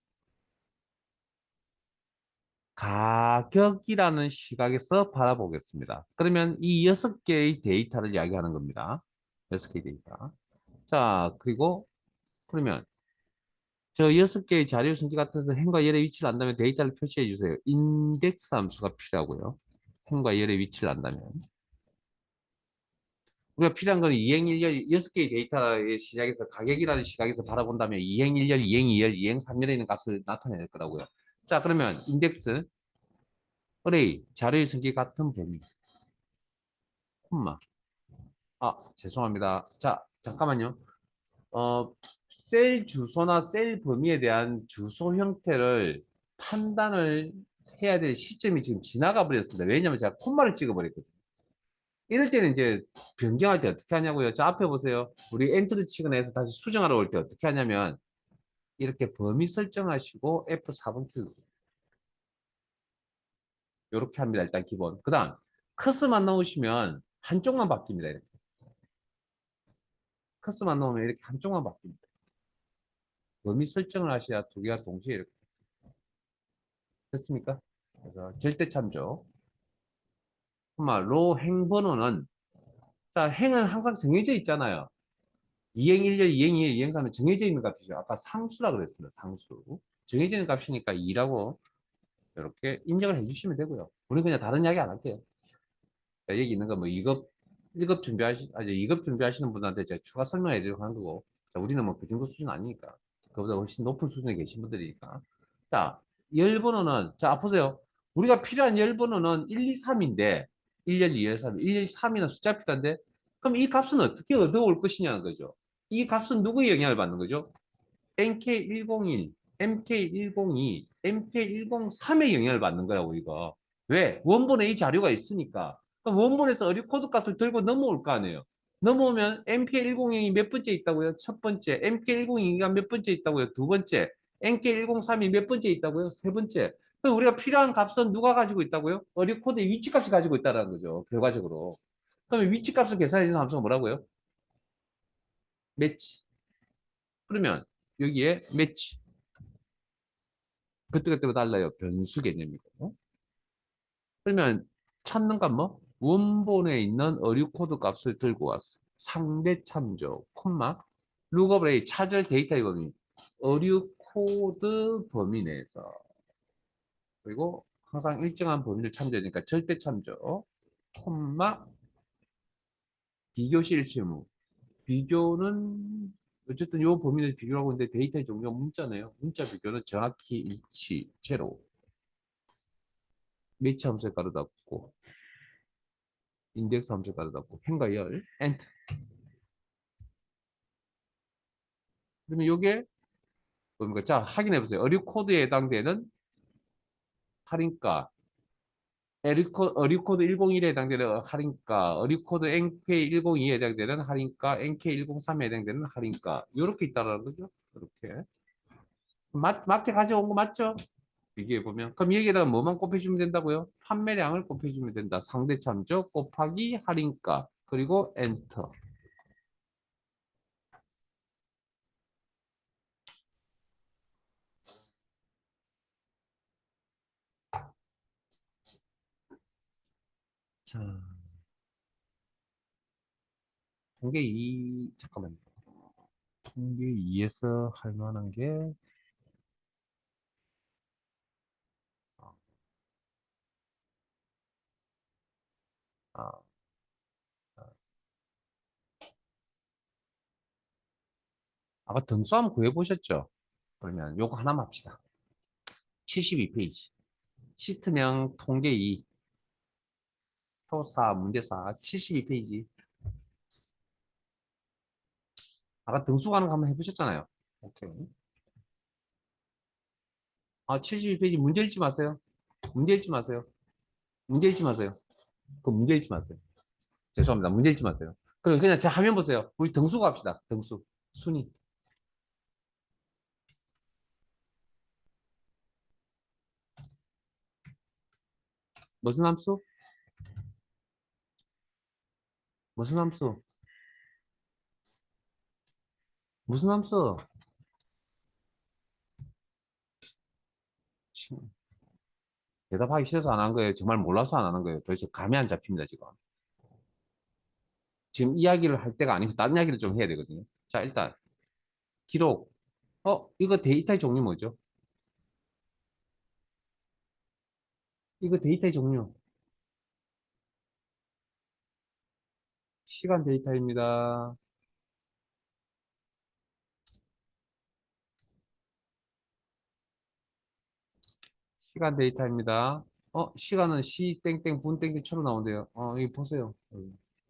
가격이라는 시각에서 바라보겠습니다. 그러면 이 6개의 데이터를 이야기하는 겁니다. 6개의 데이터. 자, 그리고 그러면 저 6개의 자료 성질 같아서 행과 열의 위치를 안다면 데이터를 표시해 주세요. 인덱스 함수가 필요하고요. 행과 열의 위치를 안다면. 우리가 필요한 건 이행일열 6개의 데이터의 시작에서 가격이라는 시각에서 바라본다면 이행일열, 이행이열, 이행삼열에 있는 값을 나타낼 거라고요. 자, 그러면 인덱스, 어레이, 자료의 성질 같은 범위, 콤마. 죄송합니다. 자, 잠깐만요. 어, 셀 주소나 셀 범위에 대한 주소 형태를 판단을 해야 될 시점이 지금 지나가 버렸습니다. 왜냐면 제가 콤마를 찍어 버렸거든요. 이럴 때는 이제 변경할 때 어떻게 하냐고요? 자, 앞에 보세요. 우리 엔터를 치거나 해서 다시 수정하러 올 때 어떻게 하냐면 이렇게 범위 설정하시고 F4번 키를 이렇게 합니다. 일단 기본. 그 다음 커스만 넣으시면 한쪽만 바뀝니다. 이렇게. 커스만 넣으면 이렇게 한쪽만 바뀝니다. 범위 설정을 하셔야 두 개가 동시에 이렇게 됐습니까? 그래서 절대 참조. 로 행번호는 자 행은 항상 정해져 있잖아요. 이행 1열, 이행 2열, 이행 3은 정해져 있는 값이죠. 아까 상수라 그랬습니다. 상수. 정해져 있는 값이니까 2라고 이렇게 인정을 해주시면 되고요. 우리는 그냥 다른 이야기 안 할게요. 자, 여기 있는 거 뭐 2급, 1급 이제 2급 준비하시는 분한테 제가 추가 설명해 드리고 하는 거고. 자, 우리는 뭐 그 정도 수준 아니니까. 그보다 훨씬 높은 수준에 계신 분들이니까. 자, 열 번호는, 자, 보세요. 우리가 필요한 열 번호는 1, 2, 3인데, 1열, 2열, 3, 1열, 3이나 숫자 필요한데, 그럼 이 값은 어떻게 얻어올 것이냐는 거죠. 이 값은 누구의 영향을 받는 거죠? NK101, MK102, MK103의 영향을 받는 거라고, 이거. 왜? 원본에 이 자료가 있으니까. 그럼 원본에서 어류 코드 값을 들고 넘어올 거 아니에요. 넘어오면 MK102이 몇 번째 있다고요? 첫 번째. MK102가 몇 번째 있다고요? 두 번째. MK103이 몇 번째 있다고요? 세 번째. 그럼 우리가 필요한 값은 누가 가지고 있다고요? 어류 코드의 위치 값이 가지고 있다는 거죠. 결과적으로. 그러면 위치 값을 계산해 주는 함수가 뭐라고요? 매치. 그러면 여기에 매치. 그때그때 달라요. 변수 개념이고. 그러면 찾는 건 뭐? 원본에 있는 어류 코드 값을 들고 왔어. 상대 참조, 콤마, 룩업 A, 찾을 데이터의 범위, 어류 코드 범위 내에서. 그리고 항상 일정한 범위를 참조하니까 절대 참조, 콤마, 비교실 실무. 비교는 어쨌든 요 범위를 비교하고 있는데 데이터의 종류가 문자네요. 문자 비교는 정확히 일치, 제로. 매치 함수에 따르다 없고, 인덱스 함수에 따르다 없고, 행과 열, 엔트. 그러면 요게 뭡니까? 자, 확인해 보세요. 어류 코드에 해당되는 할인가, 어류코드 101에 해당되는 할인가, 어류코드 NK102에 해당되는 할인가, NK103에 해당되는 할인가. 이렇게 있다라는 거죠. 이렇게. 마트 가져온 거 맞죠? 비교해 보면. 그럼 여기에다가 뭐만 곱해주면 된다고요? 판매량을 곱해주면 된다. 상대 참조 곱하기 할인가. 그리고 엔터. 자, 통계 2, 잠깐만요. 통계 2에서 할 만한 게, 아, 아까 등수 한번 구해보셨죠? 그러면 요거 하나만 합시다. 72페이지. 시트명 통계 2, 표사, 문제사 72페이지. 아까 등수 가는 거 한번 해보셨잖아요. 오케이. 72페이지 문제 읽지 마세요. 문제 읽지 마세요. 문제 읽지 마세요. 그 문제 읽지 마세요. 죄송합니다. 문제 읽지 마세요. 그냥 제 화면 보세요. 우리 등수 갑시다. 등수. 순위. 무슨 함수? 무슨 함수? 무슨 함수? 참, 대답하기 싫어서 안 한 거예요. 정말 몰라서 안 하는 거예요. 도대체 감이 안 잡힙니다, 지금. 지금 이야기를 할 때가 아니고 다른 이야기를 좀 해야 되거든요. 자, 일단 기록. 이거 데이터의 종류 뭐죠? 이거 데이터의 종류. 시간 데이터입니다. 시간 데이터입니다. 시간은 시 땡땡 분 땡땡처럼 나온대요. 이거 보세요.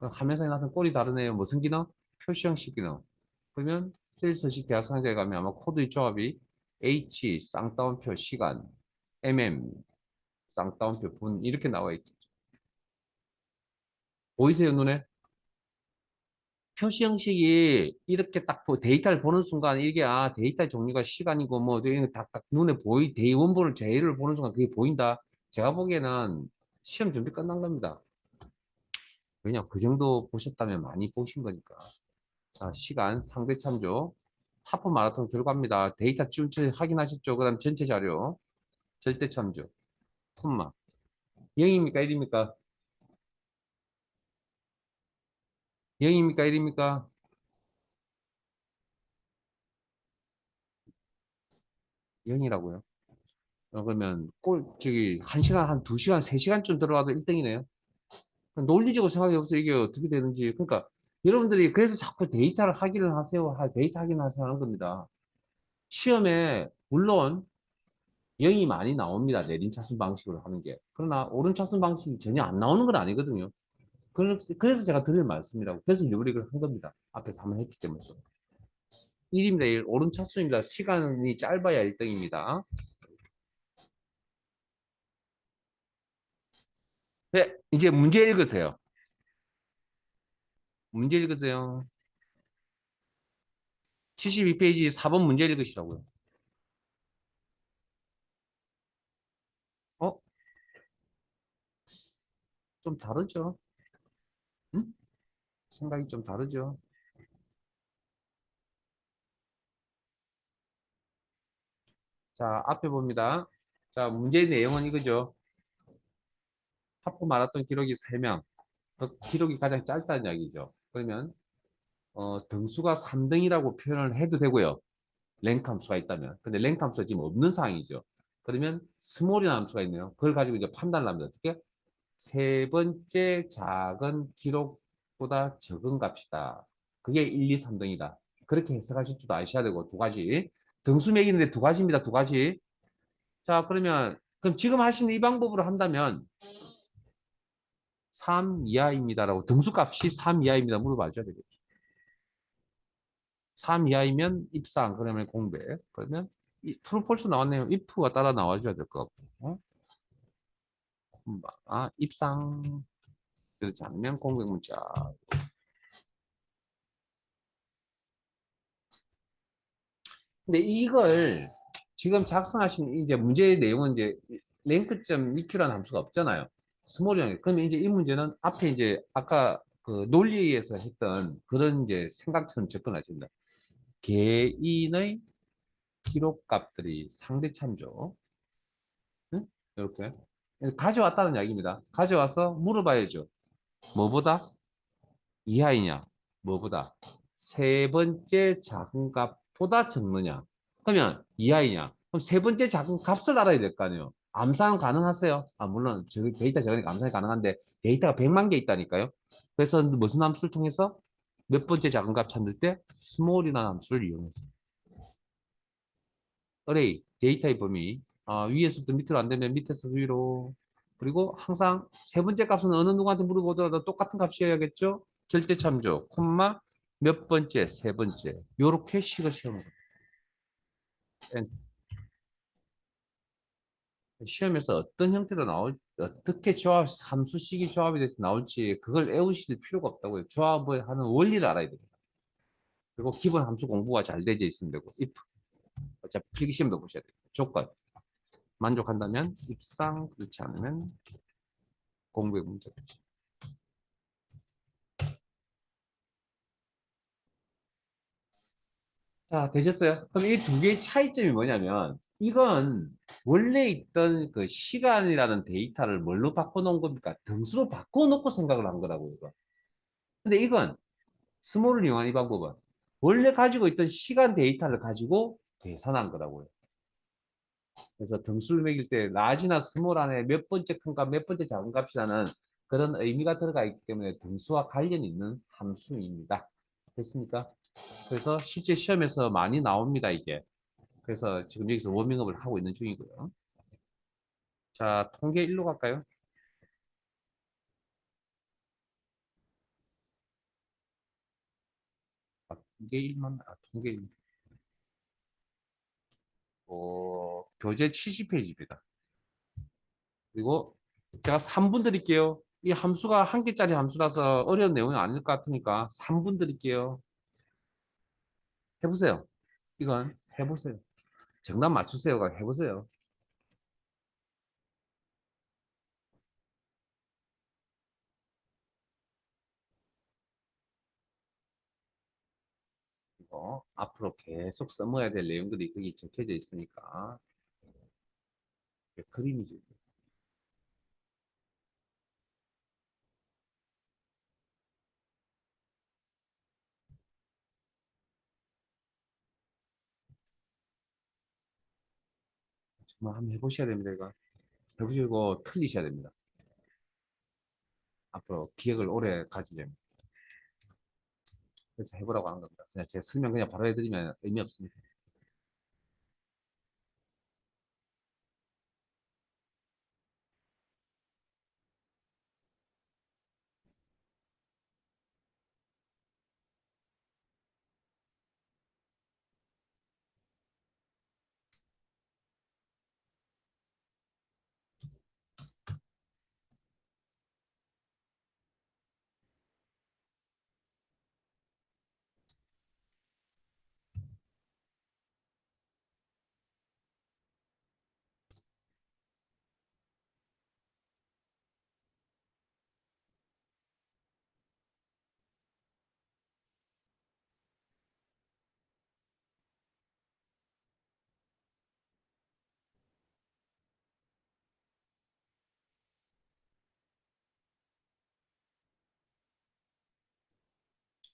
화면상에 나타난 꼴이 다르네요. 무슨 기능? 표시 형식 기능. 그러면 세일서식 대학 상자에 가면 아마 코드의 조합이 H 쌍따옴표 시간, 쌍따옴표 분 이렇게 나와 있죠. 보이세요 눈에? 표시 형식이 이렇게 딱 데이터를 보는 순간 이게 데이터 종류가 시간이고 뭐 이런 딱딱 눈에 원본을 제의를 보는 순간 그게 보인다. 제가 보기에는 시험 준비 끝난 겁니다. 왜냐 그 정도 보셨다면 많이 보신 거니까. 자, 시간 상대 참조 하프 마라톤 결과입니다. 데이터 쭉 확인하셨죠? 그다음 전체 자료 절대 참조 콤마 0입니까 1입니까? 0입니까 1입니까? 0이라고요. 그러면 저기 1시간 한 2시간 3시간쯤 들어가도 1등이네요. 논리적으로 생각해 보세요. 이게 어떻게 되는지. 그러니까 여러분들이 그래서 자꾸 데이터를 확인을 하세요. 데이터 확인하세요 하는 겁니다. 시험에 물론 0이 많이 나옵니다. 내림차순 방식으로 하는 게. 그러나 오른차순 방식이 전혀 안 나오는 건 아니거든요. 그래서 제가 드릴 말씀이라고. 그래서 유브릭을 한 겁니다. 앞에서 한번 했기 때문에. 1입니다. 1. 오른차순입니다. 시간이 짧아야 1등입니다. 네, 이제 문제 읽으세요. 문제 읽으세요. 72페이지 4번 문제 읽으시라고요. 어? 좀 다르죠? 응? 생각이 좀 다르죠? 자, 앞에 봅니다. 자, 문제의 내용은 이거죠. 하프 마라톤 기록이 3명. 그 기록이 가장 짧다는 이야기죠. 그러면 등수가 3등이라고 표현을 해도 되고요. 랭크 함수가 있다면. 근데 랭크 함수가 지금 없는 상황이죠. 그러면 스몰이라는 함수가 있네요. 그걸 가지고 이제 판단을 합니다. 어떻게? 세 번째 작은 기록보다 적은 값이다. 그게 1, 2, 3등이다. 그렇게 해석하실 줄도 아셔야 되고 두 가지. 등수 매기는데 두 가지입니다. 두 가지. 자, 그럼 지금 하시는 이 방법으로 한다면 3 이하입니다라고 등수값이 3 이하입니다. 물어봐줘야 되겠죠. 3 이하이면 입상, 그러면 공백. 그러면 트루폴스 나왔네요. if가 따라 나와줘야 될 것 같고. 입상. 그렇지 않으면 공백 문자. 근데 이걸 지금 작성하신 이제 문제의 내용은 이제 랭크점 EQ라는 함수가 없잖아요. 스몰이라는 게. 그러면 이제 이 문제는 앞에 이제 아까 그 논리에서 했던 그런 이제 생각처럼 접근하십니다. 개인의 기록 값들이 상대 참조. 응? 이렇게 가져왔다는 이야기입니다. 가져와서 물어봐야죠. 뭐보다 이하이냐? 뭐보다 세 번째 작은 값보다 적느냐? 그러면 이하이냐? 그럼 세 번째 작은 값을 알아야 될 거 아니에요. 암산 가능하세요? 물론 데이터 저장이 암산이 가능한데 데이터가 100만 개 있다니까요. 그래서 무슨 함수를 통해서 몇 번째 작은 값 찾을 때 스몰이라는 함수를 이용해서 어레이 데이터의 범위 위에서부터 밑으로 안 되면 밑에서 위로 그리고 항상 세 번째 값은 어느 누구한테 물어보더라도 똑같은 값이어야겠죠. 절대 참조 콤마 몇 번째 세 번째 요렇게 식을 세우는 거예요. 시험에서 어떤 형태로 나올 어떻게 조합 함수식이 조합이 돼서 나올지 그걸 외우실 필요가 없다고요. 조합을 하는 원리를 알아야 됩니다. 그리고 기본 함수 공부가 잘 되어 있으면 되고 if 어차피 필기시험도 보셔야 돼요. 조건 만족한다면 입상 그렇지 않으면 공부의 문제. 자, 되셨어요? 그럼 이 두 개의 차이점이 뭐냐면, 이건 원래 있던 그 시간이라는 데이터를 뭘로 바꿔놓은 겁니까? 등수로 바꿔놓고 생각을 한 거라고요, 이거. 근데 이건 스몰을 이용한 이 방법은 원래 가지고 있던 시간 데이터를 가지고 계산한 거라고요. 그래서 등수를 매길 때 라지나 스몰 안에 몇 번째 큰 값, 몇 번째 작은 값이라는 그런 의미가 들어가 있기 때문에 등수와 관련이 있는 함수입니다. 됐습니까? 그래서 실제 시험에서 많이 나옵니다, 이게. 그래서 지금 여기서 워밍업을 하고 있는 중이고요. 자, 통계 1로 갈까요? 통계 1만, 통계 1. 교재 70페이지입니다. 그리고 제가 3분 드릴게요. 이 함수가 한 개짜리 함수라서 어려운 내용이 아닐 것 같으니까 3분 드릴게요. 해보세요. 이건 해보세요. 정답 맞추세요가 해보세요. 이거 앞으로 계속 써먹어야 될 내용들이 거기 적혀져 있으니까 그림이죠. 정말 한번 해보셔야 됩니다. 이거 해보시고 틀리셔야 됩니다. 앞으로 기억을 오래 가지려면. 그래서 해보라고 하는 겁니다. 그냥 제 설명 그냥 바로 해드리면 의미 없습니다.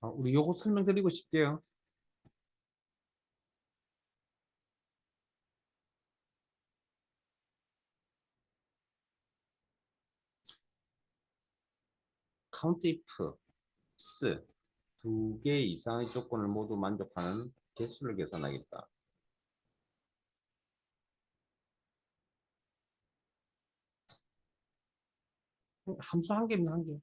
우리 요거 설명드리고 싶게요. count if s 두 개 이상의 조건을 모두 만족하는 개수를 계산하겠다. 함수 한 개면 한 개.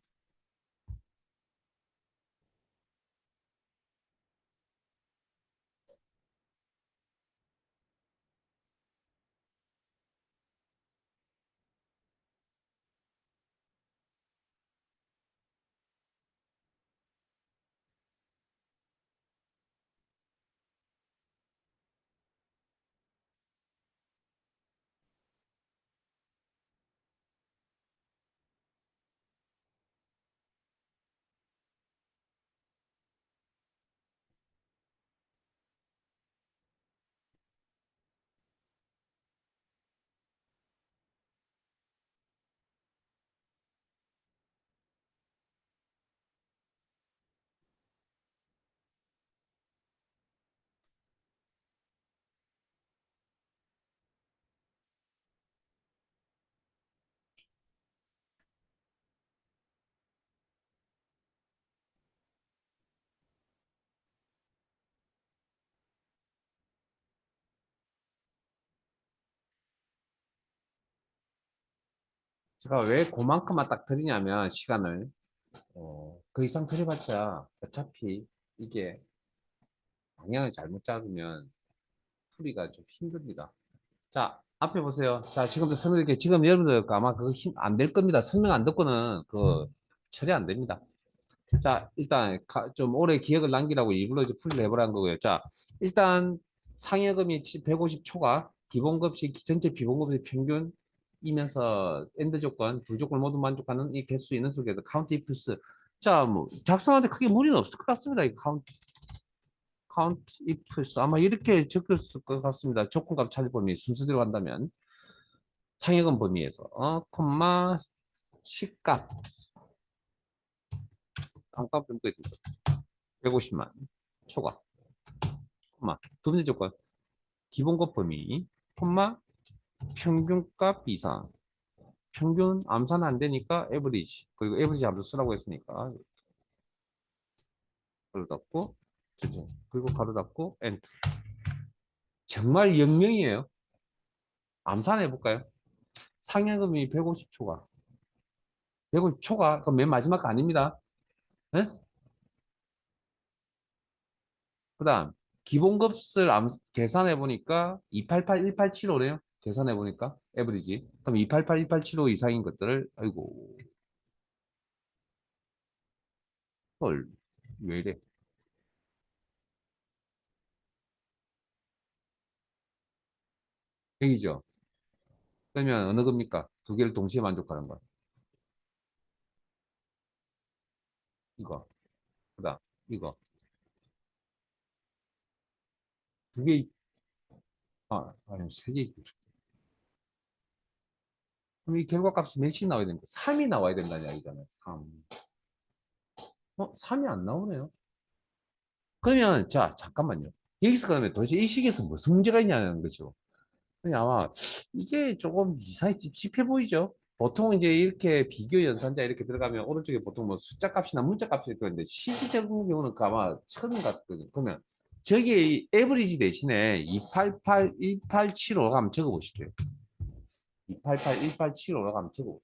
제가 왜 그만큼만 딱 드리냐면 시간을 그 이상 드려봤자 어차피 이게 방향을 잘못 잡으면 풀이가 좀 힘듭니다. 자, 앞에 보세요. 자, 지금부터 설명드릴게요. 지금 여러분들 아마 그거 안 될 겁니다. 설명 안 듣고는 그 처리 안 됩니다. 자, 일단 좀 오래 기억을 남기라고 일부러 이제 풀이를 해보라는 거고요. 자, 일단 상여금이 150초가 기본급식 전체 비본급식 평균이면서 엔드 조건 두 조건 모두 만족하는 이 개수 있는 속에서 카운트 이플스. 자, 뭐 작성하는데 크게 무리는 없을 것 같습니다. 이 카운트 이플스 아마 이렇게 적혔을 것 같습니다. 조건값 찾을 범위 순서대로 간다면 상여금 범위에서 콤마 시값 값 정도 150만 초과 콤마 두 번째 조건 기본급 범위 콤마 평균값 이상 평균 암산은 안 되니까 에버리지 그리고 에버리지 함수 쓰라고 했으니까 가로 닫고 그리고 가로 닫고 엔터. 정말 영명이에요. 암산해 볼까요? 상여금이 150초가 150초가 그럼 맨 마지막 거 아닙니다. 네? 그 다음 기본급을 계산해 보니까 288, 1875래요. 계산해 보니까 에버리지. 그럼 288, 1875 이상인 것들을 아이고 헐 왜 이래? 여기죠. 그러면 어느 겁니까? 두 개를 동시에 만족하는 거. 이거. 그다음 이거. 두 개, 아니 세 개. 그럼 이 결과값이 몇이 나와야 됩니까? 3이 나와야 된다는 이야기잖아요. 3. 3이 안 나오네요. 그러면 자 잠깐만요. 여기서 그러면 도대체 이 식에서 무슨 문제가 있냐는 거죠. 그냥 아마 이게 조금 이상하게 찝찝해 보이죠? 보통 이제 이렇게 비교 연산자 이렇게 들어가면 오른쪽에 보통 뭐 숫자 값이나 문자 값이 있는데 실질적인 경우는 그 아마 처음 같거든요. 그러면 저기에 이 에버리지 대신에 288, 1875가 한번 적어보시죠. 288, 1875가 한번 적어.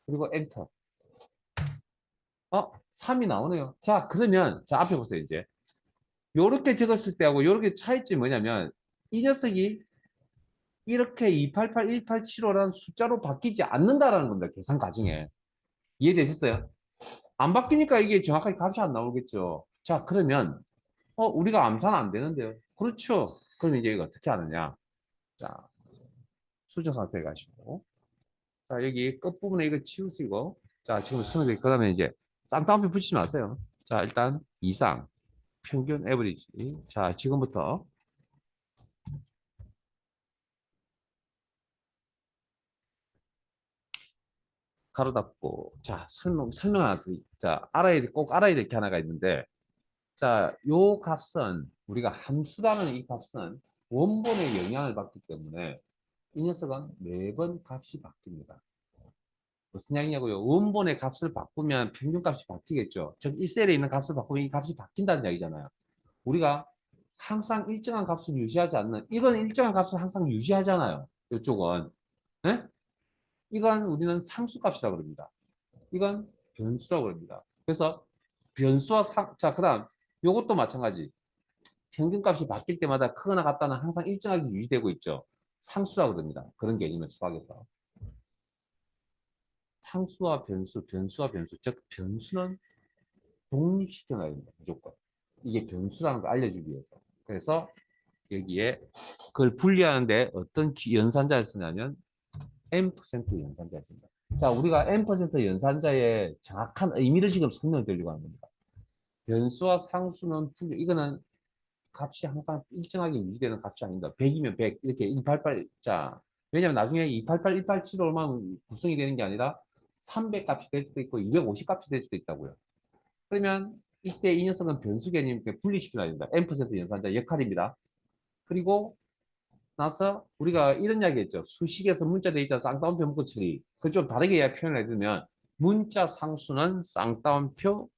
그리고 엔터. 3이 나오네요. 자, 그러면 자 앞에 보세요 이제. 요렇게 적었을 때하고 요렇게 차이점이 뭐냐면 이 녀석이 이렇게 288, 1875라는 숫자로 바뀌지 않는다라는 겁니다. 계산 과정에. 이해되셨어요? 안 바뀌니까 이게 정확하게 값이 안 나오겠죠. 자, 그러면, 우리가 암산 안 되는데요. 그렇죠. 그럼 이제 이거 어떻게 하느냐. 자, 수정 상태에 가시고. 자, 여기 끝부분에 이거 치우시고. 자, 지금 수능에, 그 다음에 이제 쌍따옴표 붙이지 마세요. 자, 일단 이상, 평균, 에버리지. 자, 지금부터 가로 닫고. 자, 설명 하나 드리. 자, 꼭 알아야 될 게 하나가 있는데, 자, 요 값은, 우리가 함수라는 이 값은 원본의 영향을 받기 때문에 이 녀석은 매번 값이 바뀝니다. 무슨 이야기냐고요? 원본의 값을 바꾸면 평균값이 바뀌겠죠. 즉, 이 셀에 있는 값을 바꾸면 이 값이 바뀐다는 이야기잖아요. 우리가 항상 일정한 값을 유지하지 않는, 이건 일정한 값을 항상 유지하잖아요. 이쪽은. 네? 이건 우리는 상수값이라고 그럽니다. 이건 변수라고 합니다. 그래서 변수와 자, 그 다음, 요것도 마찬가지. 평균값이 바뀔 때마다 크거나 같다는 항상 일정하게 유지되고 있죠. 상수라고 그럽니다. 그런 개념을 수학에서. 상수와 변수, 변수와 변수. 즉, 변수는 독립시켜놔야 됩니다. 무조건. 이게 변수라는 걸 알려주기 위해서. 그래서 여기에 그걸 분리하는데 어떤 연산자를 쓰냐면 n% 연산자를 씁니다. 자, 우리가 n% 연산자의 정확한 의미를 지금 설명드리려고 하는 겁니다. 변수와 상수는 분리, 이거는 값이 항상 일정하게 유지되는 값이 아닙니다. 100이면 100, 이렇게 188, 자, 왜냐면 나중에 288, 187로만 구성이 되는 게 아니라 300 값이 될 수도 있고 250 값이 될 수도 있다고요. 그러면 이때 이 녀석은 변수 개념 분리시켜야 된다. n% 연산자 역할입니다. 그리고 나서 우리가 이런 이야기 했죠. 수식에서 문자 데이터 쌍따옴표 묶어 처리. 그 좀 다르게 표현을 해주면 문자 상수는 쌍따옴표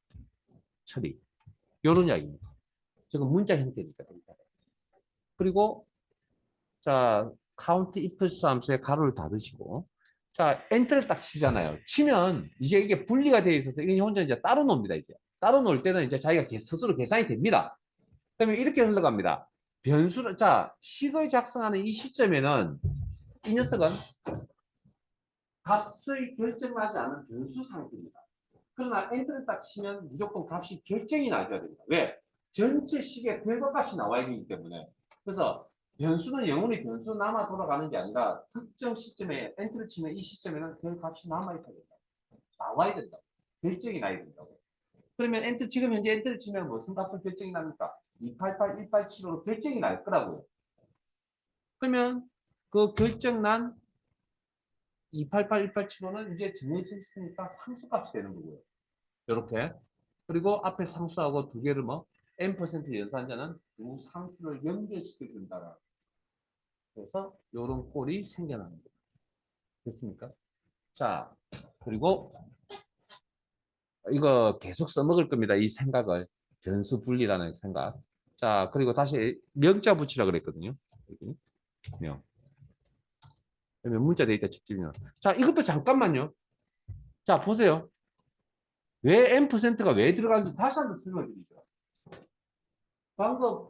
처리. 요런 이야기입니다. 지금 문자 형태니까 데이터. 그리고 자, 카운트 이플스 함수에 가로를 닫으시고 자, 엔터를 딱 치잖아요. 치면 이제 이게 분리가 되어 있어서 이게 혼자 이제 따로 놉니다, 이제. 따로 놓을 때는 이제 자기가 스스로 계산이 됩니다. 그러면 이렇게 흘러갑니다. 변수를, 자, 식을 작성하는 이 시점에는 이 녀석은 값의 결정나지 않은 변수 상태입니다. 그러나 엔터를 딱 치면 무조건 값이 결정이 나줘야 됩니다. 왜? 전체 식의 결과값이 나와야 되기 때문에. 그래서 변수는 영원히 변수 남아 돌아가는 게 아니라 특정 시점에 엔터를 치는 이 시점에는 그 값이 남아있어야 된다. 나와야 된다. 결정이 나야 된다고. 그러면 엔터 지금 현재 엔터를 치면 무슨 값으로 결정이 납니까? 288, 187로 결정이 날 거라고요. 그러면 그 결정난 288, 187호는 이제 정해져 있으니까 상수값이 되는 거고요. 이렇게. 그리고 앞에 상수하고 두 개를 뭐 n% 연산자는 두 상수를 연결시켜 준다. 그래서 이런 꼴이 생겨나는 거예요. 됐습니까? 자, 그리고 이거 계속 써먹을 겁니다. 이 생각을. 변수 분리라는 생각. 자, 그리고 다시 명자 붙이라 그랬거든요. 여기. 명. 그러면 문자 데이터 직집이요. 자, 이것도 잠깐만요. 자, 보세요. 왜 n%가 왜 들어가는지 다시 한번 설명드리죠. 방금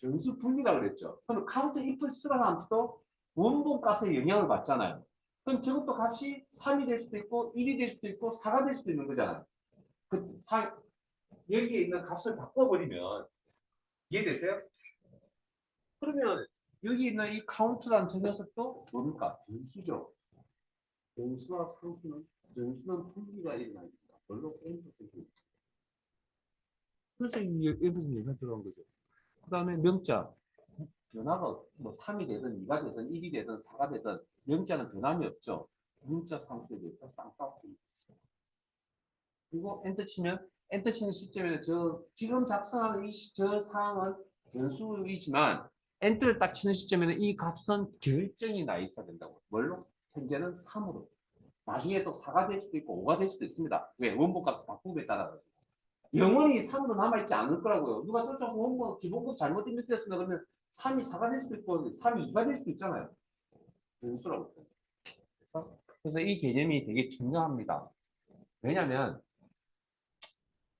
변수 분리라 그랬죠. 그럼 카운트 이플스라는 함수도 원본 값에 영향을 받잖아요. 그럼 저것도 값이 3이 될 수도 있고 1이 될 수도 있고 4가 될 수도 있는 거잖아요. 여기에 있는 값을 바꿔버리면 이해되세요? 그러면 여기 있는 이 카운트라는 저 녀석도 뭡니까? 변수죠. 변수와 상수는 변수는 분리가 일어납니다. 별로 n%. 그래서 이 n%가 들어간 거죠. 그 다음에 명자. 변화가 뭐 3이 되든 2가 되든 1이 되든 4가 되든 명자는 변함이 없죠. 문자 상수에 대해서 쌍따옴표. 그리고 엔터 치면 엔터 치는 시점에는 저 지금 작성하는 저 사항은 변수이지만 엔터를 딱 치는 시점에는 이 값은 결정이 나 있어야 된다고. 뭘로? 현재는 3으로. 나중에 또 4가 될 수도 있고 5가 될 수도 있습니다. 왜? 원본 값을 바꾸기에 따라. 영원히 3으로 남아있지 않을 거라고요. 누가 쫓아서 원본 기본값 잘못 입력됐으면 그러면 3이 4가 될 수도 있고 3이 2가 될 수도 있잖아요. 변수라고. 그래서 이 개념이 되게 중요합니다. 왜냐하면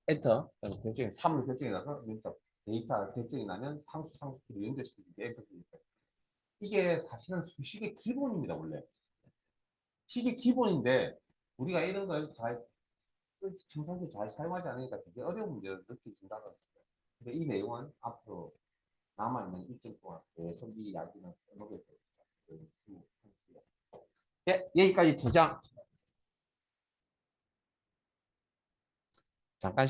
엔터 결정이 3으로 결정이 나서 데이터 결정이 나면 상수로 연결시키는 게 엔터니까 이게 사실은 수식의 기본입니다. 원래 식의 기본인데 우리가 이런 걸 잘 평상시에 잘 사용하지 않으니까 되게 어려운 문제를 느끼신다는 거죠. 근데 이 내용은 앞으로 남아있는 일정 동안 계속 이 이야기는 써먹을 거예요. 네, 여기까지 저장. 잠깐